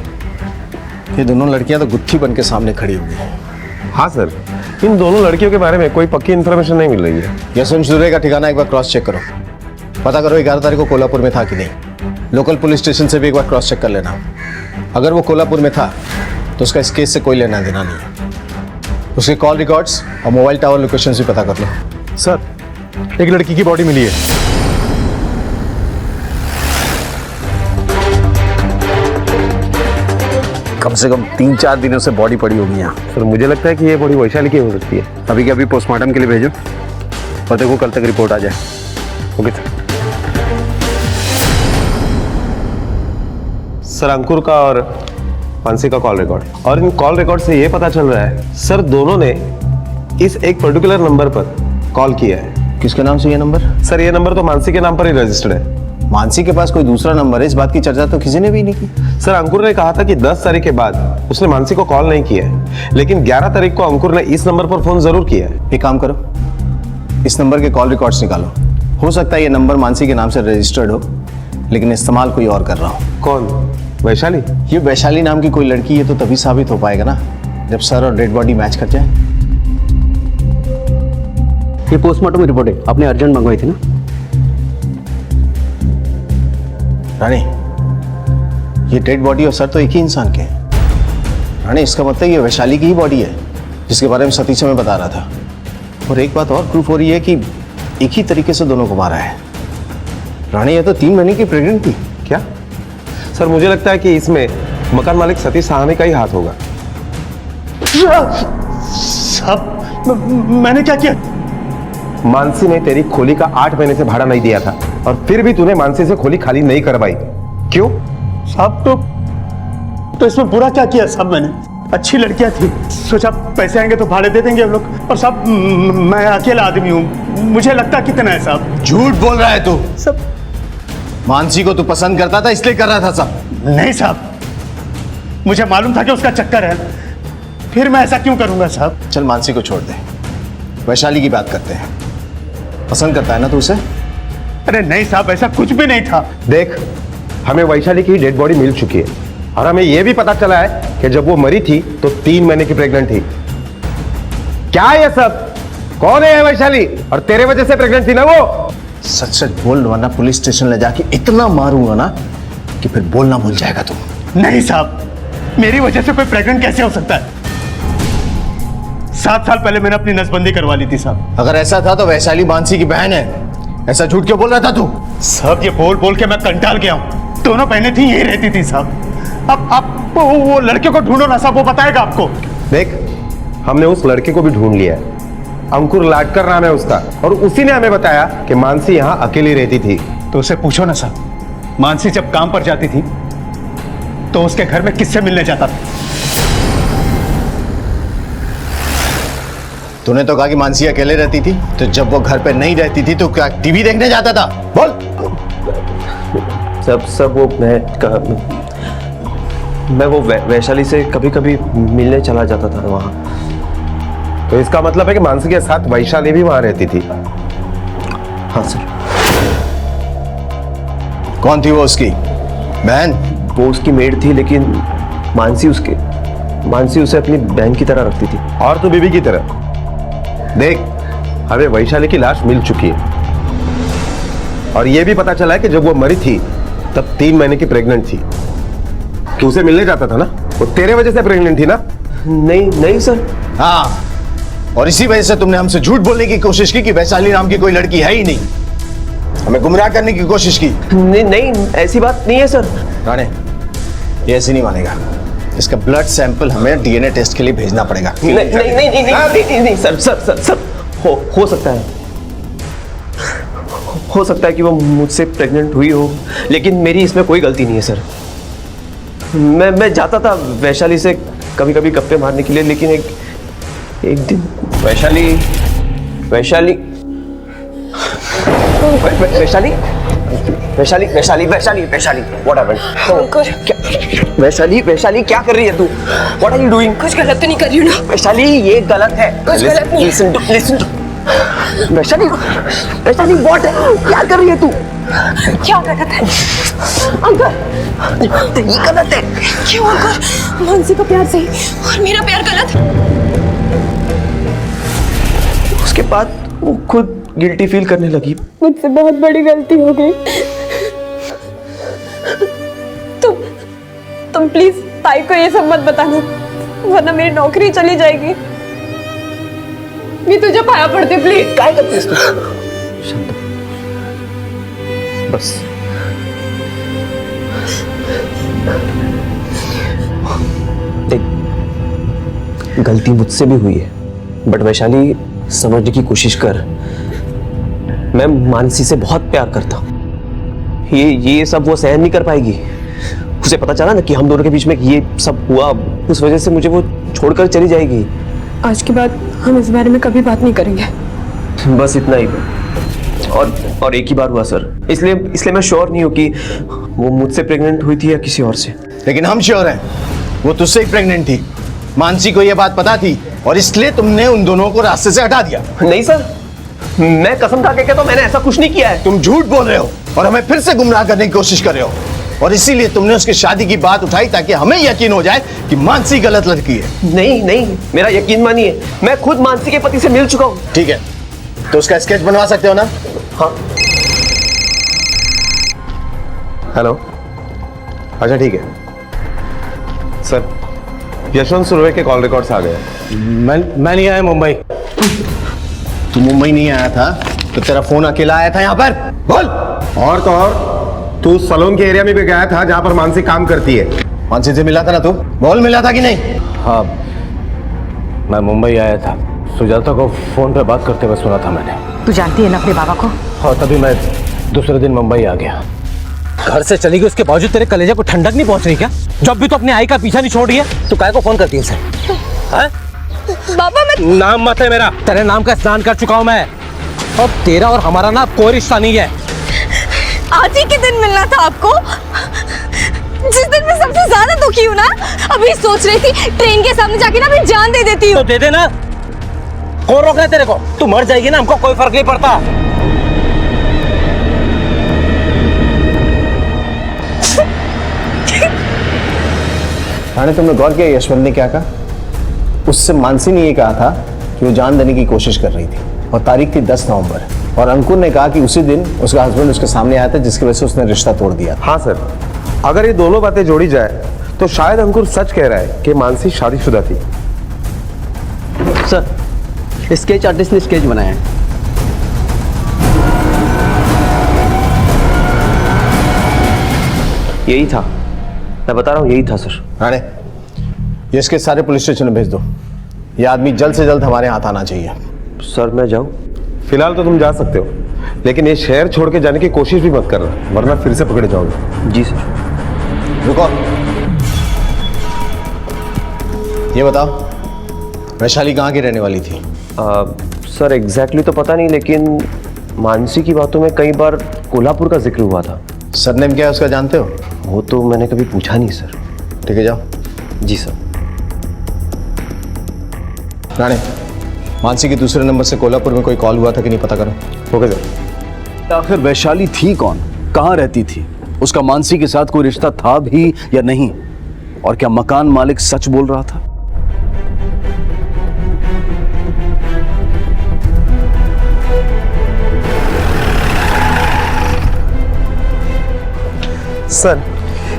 ये दोनों लड़कियां तो गुत्थी बन के सामने खड़ी हुई हैं। हाँ सर, इन दोनों लड़कियों के बारे में कोई पक्की इन्फॉर्मेशन नहीं मिल रही है। यशवंत सुरे का ठिकाना एक बार क्रॉस चेक करो, पता करो 11 तारीख को कोल्हापुर में था कि नहीं। लोकल पुलिस स्टेशन से भी एक बार क्रॉस चेक कर लेना। अगर वो कोल्हापुर में था तो उसका इस केस से कोई लेना देना नहीं है। उसके कॉल रिकॉर्ड्स और मोबाइल टावर लोकेशन भी पता कर लो। सर, एक लड़की की बॉडी मिली है। कम से कम 3-4 दिनों से बॉडी पड़ी होगी यहाँ। सर मुझे लगता है कि ये बॉडी वैशाली की हो सकती है। अभी के अभी पोस्टमार्टम के लिए भेजो और देखो कल तक रिपोर्ट आ जाए। Okay sir. सर अंकुर का और मानसी का कॉल रिकॉर्ड, और इन कॉल रिकॉर्ड से ये पता चल रहा है सर दोनों ने इस एक पर्टिकुलर नंबर पर कॉल किया है। किसके नाम से ये नंबर? सर ये नंबर तो मानसी के नाम पर ही रजिस्टर्ड है। मानसी के पास कोई दूसरा नंबर है, इस बात की चर्चा तो किसी ने भी नहीं की। सर अंकुर ने कहा था कि 10 तारीख के बाद उसने मानसी को कॉल नहीं किया है, लेकिन 11 तारीख को अंकुर ने इस नंबर पर फोन जरूर किया है। एक काम करो, इस नंबर के कॉल रिकॉर्ड्स निकालो। हो सकता है ये नंबर मानसी के नाम से रजिस्टर्ड हो, लेकिन इस्तेमाल कोई और कर रहा हो। कौन? वैशाली? ये वैशाली नाम की कोई लड़की है तो तभी साबित हो पाएगा ना जब सर और डेड बॉडी मैच कर जाए। ये पोस्टमार्टम रिपोर्ट है, आपने अर्जेंट मंगवाई थी ना? रानी, ये डेड बॉडी और सर तो एक ही इंसान के हैं। रानी, इसका मतलब ये वैशाली की ही बॉडी है जिसके बारे में सतीश हमें बता रहा था। और एक बात और प्रूफ हो रही है कि एक ही तरीके से दोनों को मारा है। रानी, ये तो 3 महीने की प्रेग्नेंट थी। क्या? सर मुझे लगता है कि इसमें मकान मालिक सतीश साहनी का ही हाथ होगा। साहब, मैंने क्या किया? मानसी ने तेरी खोली का 8 महीने से भाड़ा नहीं दिया था और फिर भी तूने मानसी से खोली खाली नहीं करवाई, क्यों? साहब तो इसमें बुरा क्या किया साहब मैंने? अच्छी लड़कियां थी, सोचा पैसे आएंगे तो भाड़े दे देंगे हम लोग। और साहब मैं अकेला आदमी हूँ, मुझे लगता कितना है साहब। झूठ बोल रहा है तू। सब मानसी को तू पसंद करता था इसलिए कर रहा था सब? नहीं साहब, मुझे मालूम था कि उसका चक्कर है, फिर मैं ऐसा क्यों करूंगा साहब? चल मानसी को छोड़ दे, वैशाली की बात करते हैं। पसंद करता है ना तू उसे? अरे नहीं साहब, ऐसा कुछ भी नहीं था। देख, हमें वैशाली की डेड बॉडी मिल चुकी है और हमें यह भी पता चला है कि जब वो मरी थी तो 3 महीने की प्रेग्नेंट थी। क्या है ये सब? कौन है वैशाली? और तेरे वजह से प्रेग्नेंट थी ना वो? सच सच बोल, वरना पुलिस स्टेशन ले जाके इतना मारूंगा ना कि फिर बोलना भूल जाएगा तू। नहीं साहब, मेरी वजह से कोई प्रेग्नेंट कैसे हो सकता है? 7 साल पहले मैंने अपनी नसबंदी करवा ली थी साहब। अगर ऐसा था तो वैशाली मानसी की बहन है, ऐसा झूठ क्यों बोल रहा था तू? साहब ये बोल बोल के मैं कंटाल गया हूँ। दोनों बहनें थी, यही रहती थी साहब। अब आप वो लड़के को ढूंढो ना साहब, वो बताएगा आपको। देख, हमने उस लड़के को भी ढूंढ लिया है, अंकुर लाडकर नाम है उसका, और उसी ने हमें बताया कि मानसी यहाँ अकेली रहती थी। तो उसे पूछो ना साहब, मानसी जब काम पर जाती थी तो उसके घर में किससे मिलने जाता था? तूने तो कहा कि मानसी अकेले रहती थी, तो जब वो घर पे नहीं रहती थी तो क्या टीवी देखने जाता था? बोल। सब वो मैं वो वैशाली से कभी कभी मिलने चला जाता था वहां। तो इसका मतलब है कि मानसी के साथ वैशाली भी वहां रहती थी? हाँ सर। कौन थी वो उसकी बहन? वो उसकी मेड थी, लेकिन मानसी उसे अपनी बहन की तरह रखती थी। और तो बीवी की तरह। देख, हमें वैशाली की लाश मिल चुकी है और यह भी पता चला है कि जब वो मरी थी तब 3 महीने की प्रेग्नेंट थी। तू उसे मिलने जाता था ना, वो तेरे वजह से प्रेग्नेंट थी ना? नहीं सर। हाँ, और इसी वजह से तुमने हमसे झूठ बोलने की कोशिश की कि वैशाली नाम की कोई लड़की है ही नहीं, हमें गुमराह करने की कोशिश की। नहीं, ऐसी बात नहीं है सर। राणे, ये ऐसे नहीं मानेगा, इसका ब्लड सैंपल हमें डीएनए टेस्ट के लिए भेजना पड़ेगा। नहीं सर, हो सकता है कि वो मुझसे प्रेग्नेंट हुई हो, लेकिन मेरी इसमें कोई गलती नहीं है सर। मैं जाता था वैशाली से कभी कभी गप्पे मारने के लिए, लेकिन एक दिन वैशाली वैशाली वैशाली वैशाली व्हाट हैपेंड? वैशाली क्या कर रही है तू? What are you doing? कुछ गलत तो नहीं कर रही हूँ ना? वैशाली ये गलत है। कुछ गलत नहीं है। लिसन टू वैशाली व्हाट है? क्या कर रही है तू? क्या गलत है अंकल? ये गलत है। क्यों अंकल? मानसी का प्यार सही और मेरा प्यार गलत? उसके बाद वो खुद गिल्टी फील करने लगी। मुझसे बहुत बड़ी गलती हो गई। तुम प्लीज ताई को ये सब मत बताना, वरना मेरी नौकरी चली जाएगी। मैं तुझे पाया पड़ती प्लीज। क्या करती तू? शांत बस। देख गलती मुझसे भी हुई है, बट वैशाली समझने की कोशिश कर। मैं मानसी से बहुत प्यार करता हूँ। ये सब वो सहन नहीं कर पाएगी। उसे पता चला ना कि हम दोनों के बीच में ये सब हुआ, उस वजह से मुझे वो छोड़कर चली जाएगी। आज के बाद हम इस बारे में कभी बात नहीं करेंगे। बस इतना ही। और एक ही बार हुआ सर, इसलिए मैं श्योर नहीं हूँ कि वो मुझसे प्रेग्नेंट हुई थी या किसी और से। लेकिन हम श्योर हैं वो तुझसे ही प्रेग्नेंट थी। मानसी को यह बात पता थी और इसलिए तुमने उन दोनों को रास्ते से हटा दिया। नहीं सर, मैं कसम खा के कहता हूं मैंने ऐसा कुछ नहीं किया है। तुम झूठ बोल रहे हो और हमें फिर से गुमराह करने की कोशिश कर रहे हो, और इसीलिए तुमने उसकी शादी की बात उठाई ताकि हमें यकीन हो जाए कि मानसी गलत लड़की है। नहीं, मेरा यकीन मानिए, मैं खुद मानसी के पति से मिल चुका हूं। ठीक है, तो उसका स्केच बनवा सकते हो ना? हाँ। हेलो, अच्छा ठीक है सर, यशवंत सुरवे के कॉल रिकॉर्ड्स आ गए। मैं नहीं आया मुंबई। तू मुंबई नहीं आया था तो तेरा फोन अकेला आया था यहाँ पर? बोल। और तो और तू सलोन के एरिया में भी गया था जहां पर मानसी काम करती है। मानसी से मिला था ना तू? बोल, मिला था कि नहीं? हाँ, मैं मुंबई आया था। सुजाता को फोन पे बात करते हुए सुना था मैंने। तू जानती है ना अपने बाबा को? और तभी मैं दूसरे दिन मुंबई आ गया। घर से चली गई, उसके बावजूद तेरे कलेजे को ठंडक नहीं पहुंच रही क्या? जब भी तो अपने आई का पीछा नहीं छोड़ रही है, तो काय को फोन करती है उसे? बाबा मैं नाम मत है मेरा, तेरे नाम का स्नान कर चुका हूं मैं। और तेरा और हमारा ना कोई रिश्ता नहीं है। आज ही के दिन मिलना था आपको, जिस दिन मैं सबसे ज्यादा दुखी हूँ ना। अभी सोच रही थी ट्रेन के सामने जाके ना अपनी जान दे देती हूँ। तो दे देना, कौन रोक रहा है तेरे को? तू मर जाएगी ना, हमको कोई फर्क नहीं पड़ता। राणे, तुमने गौर किया यशवंत ने क्या कहा? उससे मानसी ने ये कहा था कि वो जान देने की कोशिश कर रही थी, और तारीख थी 10 नवंबर, और अंकुर ने कहा कि उसी दिन उसका हस्बैंड उसके सामने आया था, जिसकी वजह से उसने रिश्ता तोड़ दिया। हाँ सर, अगर ये दोनों बातें जोड़ी जाए तो शायद अंकुर सच कह रहा है कि मानसी शादीशुदा थी। सर, स्केच आर्टिस्ट ने स्केच बनाया है। यही था, मैं बता रहा हूँ, यही था सर। राणे, ये इसके सारे पुलिस स्टेशन में भेज दो। ये आदमी जल्द से जल्द हमारे हाथ आना चाहिए। सर मैं जाऊँ? फिलहाल तो तुम जा सकते हो, लेकिन ये शहर छोड़ के जाने की कोशिश भी मत करना, वरना फिर से पकड़े जाओगे। जी सर। रुको, ये बताओ वैशाली कहाँ की रहने वाली थी? सर एग्जैक्टली तो पता नहीं, लेकिन मानसी की बातों में कई बार कोल्हापुर का जिक्र हुआ था। सरनेम क्या है उसका, जानते हो? वो तो मैंने कभी पूछा नहीं सर। ठीक है, जाओ। जी सर। राणे, मानसी के दूसरे नंबर से कोल्हापुर में कोई कॉल हुआ था कि नहीं, पता करो। Okay sir. आखिर वैशाली थी कौन, कहाँ रहती थी, उसका मानसी के साथ कोई रिश्ता था भी या नहीं, और क्या मकान मालिक सच बोल रहा था? सर,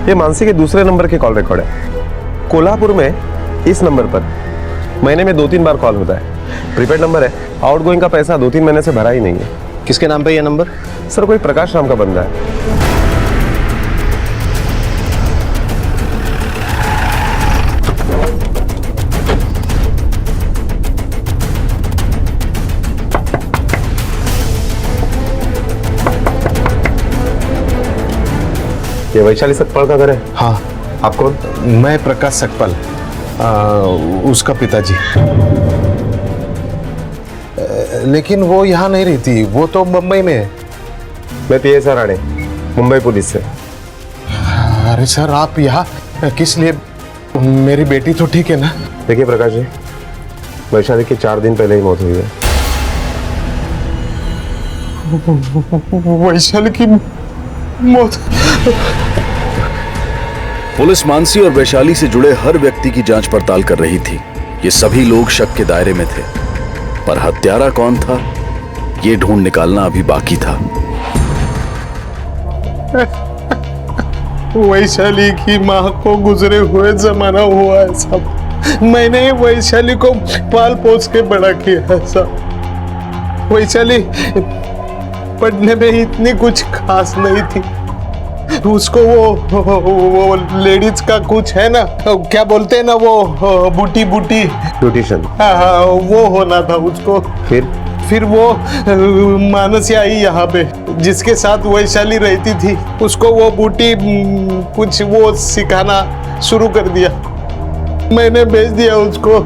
ये मानसी के दूसरे नंबर के कॉल रिकॉर्ड है। कोल्हापुर में इस नंबर पर महीने में 2-3 बार कॉल होता है। प्रीपेड नंबर है, आउटगोइंग का पैसा 2-3 महीने से भरा ही नहीं है। किसके नाम पे ये नंबर? सर, कोई प्रकाश नाम का बंदा है। ये वैशाली सकपाल का घर है? हाँ। आप कौन? मैं प्रकाश सकपाल, उसका पिताजी। लेकिन वो यहाँ नहीं रहती, वो तो मुंबई में है। मैं पीएसआर राणे, मुंबई पुलिस से। अरे सर आप यहाँ किस लिए? मेरी बेटी तो ठीक है ना? देखिए प्रकाश जी, वैशाली की 4 दिन पहले ही मौत हुई है। वैशाली की मौत? पुलिस मानसी और वैशाली से जुड़े हर व्यक्ति की जांच पड़ताल कर रही थी। ये सभी लोग शक के दायरे में थे, पर हत्यारा कौन था ये ढूंढ निकालना अभी बाकी था। वैशाली की माँ को गुजरे हुए जमाना हुआ है साहब। मैंने वैशाली को पाल पोस के बड़ा किया है साहब। वैशाली पढ़ने में इतनी कुछ खास नहीं थी। उसको वो लेडीज का कुछ है ना, क्या बोलते हैं ना, वो बूटी ब्यूटिशियन। हाँ, वो होना था उसको। फिर वो मानसी आई यहाँ पे, जिसके साथ वैशाली रहती थी। उसको वो बूटी कुछ वो सिखाना शुरू कर दिया। मैंने भेज दिया उसको,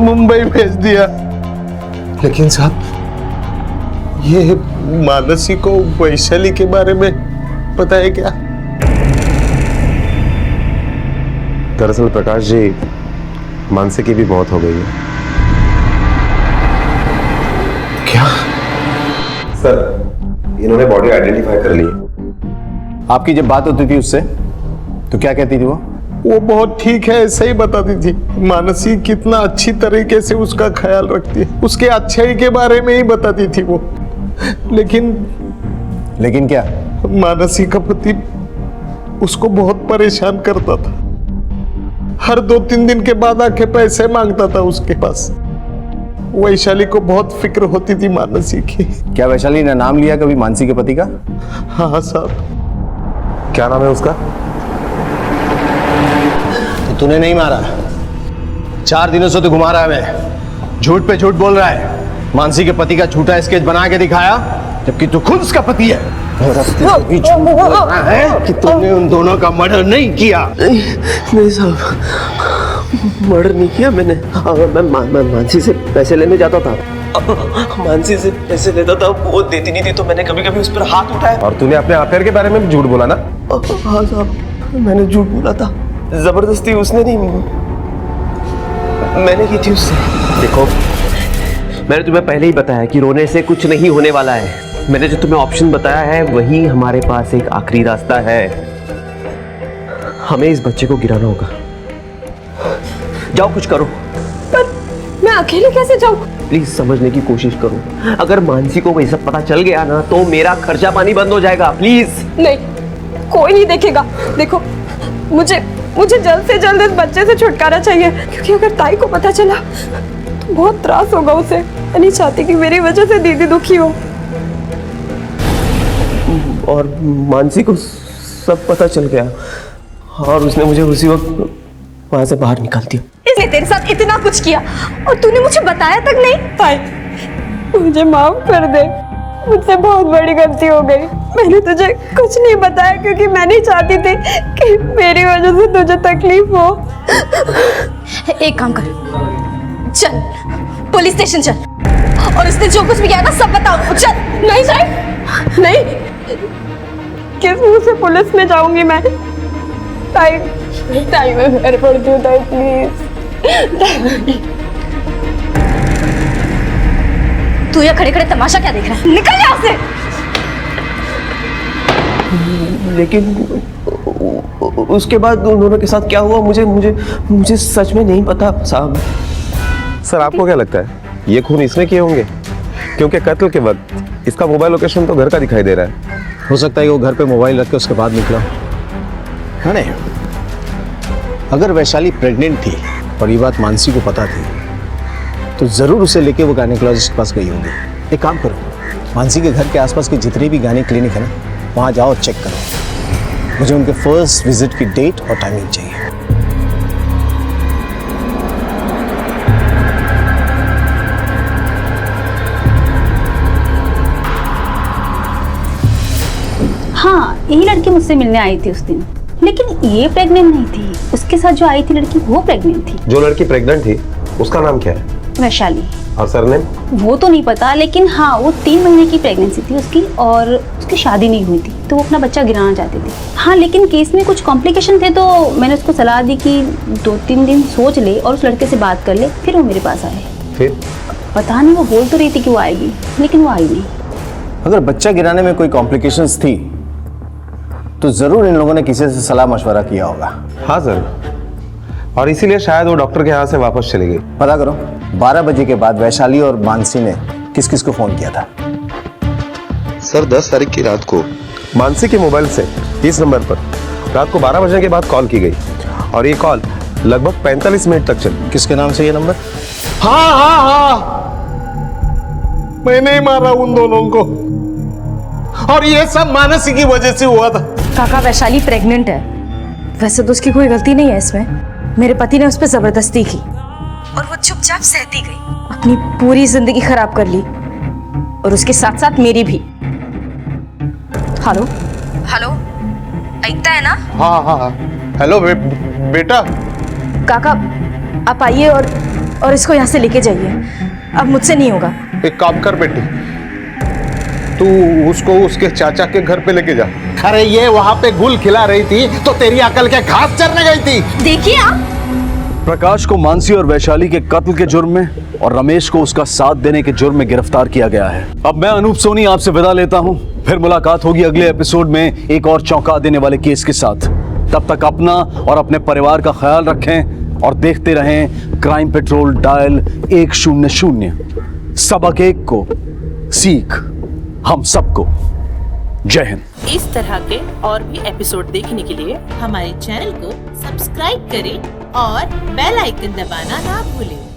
मुंबई भेज दिया। लेकिन साहब ये मानसी को वैशाली के बारे में पता है क्या? दरअसल प्रकाश जी, मानसी की भी मौत हो गई है। क्या? सर, इन्होंने बॉडी आइडेंटिफाई कर ली है। आपकी जब बात होती थी उससे तो क्या कहती थी वो? वो बहुत ठीक है ऐसे ही बताती थी। मानसी कितना अच्छी तरीके से उसका ख्याल रखती है, उसके अच्छाई के बारे में ही बताती थी वो। लेकिन क्या? मानसी का पति उसको बहुत परेशान करता था। हर 2-3 दिन के बाद आके पैसे मांगता था उसके पास। वैशाली को बहुत फिक्र होती थी मानसी की। क्या वैशाली ने नाम लिया कभी मानसी के पति का? हाँ साहब। क्या नाम है उसका? तो तूने नहीं मारा? 4 दिनों से तो घुमा रहा है, मैं झूठ पे झूठ बोल रहा है। मानसी के पति का झूठा स्केच बना के दिखाया, जबकि तू खुद उसका पति है। कि तुमने उन दोनों का मर्डर नहीं किया। नहीं साहब, मर्डर नहीं किया मैंने। मैं मानसी से पैसे लेने जाता था। मानसी से पैसे लेता था, वो देती नहीं थी तो मैंने कभी कभी उस पर हाथ उठाया। और तूने अपने अफेयर के बारे में भी झूठ बोला ना? हाँ साहब, मैंने झूठ बोला था। जबरदस्ती उसने नहीं, मैंने की थी उससे। देखो, मैंने तुम्हें पहले ही बताया कि रोने से कुछ नहीं होने वाला है। मैंने जो तुम्हें ऑप्शन बताया है वही हमारे पास एक आखिरी रास्ता है। हमें इस बच्चे को गिराना होगा। जाओ कुछ करो। पर मैं अकेले कैसे जाऊं? प्लीज समझने की कोशिश करो। अगर मानसी को वही सब पता चल गया ना तो मेरा खर्चा पानी बंद हो जाएगा। प्लीज। नहीं, कोई नहीं देखेगा। देखो, मुझे जल्द से जल्द इस बच्चे से छुटकारा चाहिए, क्योंकि अगर ताई को पता चला तो बहुत त्रास होगा उसे। मैं नहीं चाहती कि मेरी वजह से दीदी दुखी हो। और मानसी को सब पता चल गया और उसने मुझे उसी वक्त वहां से बाहर निकाल दिया। इसने तेरे साथ इतना कुछ किया और तूने मुझे बताया तक नहीं। ताई, मुझे माफ कर दे, मुझसे बहुत बड़ी गलती हो गई। मैंने तुझे कुछ नहीं बताया क्योंकि मैं नहीं चाहती थी कि मेरी वजह से तुझे तकलीफ हो। एक काम कर, चल पुलिस स्टेशन चल और उसने जो कुछ भी किया ना सब बताओ। चल। नहीं ताई, नहीं, किस मुंह से पुलिस में जाऊंगी मैं? ताई, मैं पैर पड़ती हूँ ताई, प्लीज। तू यहाँ खड़े खड़े तमाशा क्या देख रहा है? निकल यहाँ से। लेकिन उसके बाद उन दोनों के साथ क्या हुआ मुझे सच में नहीं पता साहब। सर, आपको क्या लगता है ये खून इसने किए होंगे? क्योंकि कत्ल के वक्त इसका मोबाइल लोकेशन तो घर का दिखाई दे रहा है। हो सकता है कि वो घर पे मोबाइल रख के उसके बाद निकला। हाँ, नहीं, अगर वैशाली प्रेग्नेंट थी और ये बात मानसी को पता थी तो जरूर उसे लेके वो गायनेकोलॉजिस्ट के पास गई होगी। एक काम करो, मानसी के घर के आसपास के जितने भी गायनेक क्लिनिक है ना, वहाँ जाओ, चेक करो। मुझे उनके फर्स्ट विजिट की डेट और टाइमिंग चाहिए। हाँ, यही लड़की मुझसे मिलने आई थी उस दिन, लेकिन ये प्रेग्नेंट नहीं थी। उसके साथ जो आई थी लड़की वो प्रेग्नेंट थी। जो लड़की प्रेग्नेंट थी उसका नाम क्या है? वैशाली। और सरनेम? वो तो नहीं पता, लेकिन हाँ वो 3 महीने की प्रेगनेंसी थी उसकी और उसकी शादी नहीं हुई थी, तो वो अपना बच्चा गिराना चाहती थी। हाँ लेकिन केस में कुछ कॉम्प्लिकेशन थे, तो मैंने उसको सलाह दी कि 2-3 दिन सोच ले और उस लड़के से बात कर ले, फिर वो मेरे पास आए। फिर? पता नहीं, वो बोल तो रही थी कि वो आएगी, लेकिन वो आई नहीं। अगर बच्चा गिराने में कोई कॉम्प्लिकेशंस थी तो जरूर इन लोगों ने किसी से सलाह मशवरा किया होगा। हाँ सर, और इसीलिए शायद वो डॉक्टर के यहाँ से वापस चली गई। पता करो 12 बजे के बाद वैशाली और मानसी ने किस किस को फोन किया था? सर 10 तारीख की रात को मानसी के मोबाइल से इस नंबर पर रात को 12 बजे के बाद कॉल की गई और ये कॉल लगभग 45 मिनट तक चली। किसके नाम से ये नंबर? हाँ, मैंने ही मारा उन दोनों को, और ये सब मानसी की वजह से हुआ था। काका वैशाली प्रेग्नेंट है। वैसे तो उसकी कोई गलती नहीं है इसमें, मेरे पति ने उस पर जबरदस्ती की और वो चुपचाप सहती गई। अपनी पूरी जिंदगी खराब कर ली और उसके साथ साथ मेरी भी। हेलो हेलो, ऐकता है ना? हाँ, हेलो बेटा। काका आप आइए और इसको यहाँ से लेके जाइए, अब मुझसे नहीं होगा। एक काम कर बेटी, तू उसको उसके चाचा के घर पे लेके जा। अरे ये वहां पे गुल खिला रही थी तो तेरी अकल के घास चरने गई थी। देखिए आप, प्रकाश को मानसी और वैशाली के कत्ल के जुर्म में और रमेश को उसका साथ देने के जुर्म में गिरफ्तार किया गया है। अब मैं अनूप सोनी आपसे विदा लेता हूं, फिर मुलाकात होगी अगले एपिसोड में एक और चौंका देने वाले केस के साथ। तब तक अपना और अपने परिवार का ख्याल रखें और देखते रहें क्राइम पेट्रोल डायल 100। सबक एक को सीख हम सबको। जय हिंद। इस तरह के और भी एपिसोड देखने के लिए हमारे चैनल को सब्सक्राइब करें और बेल आइकन दबाना ना भूलें।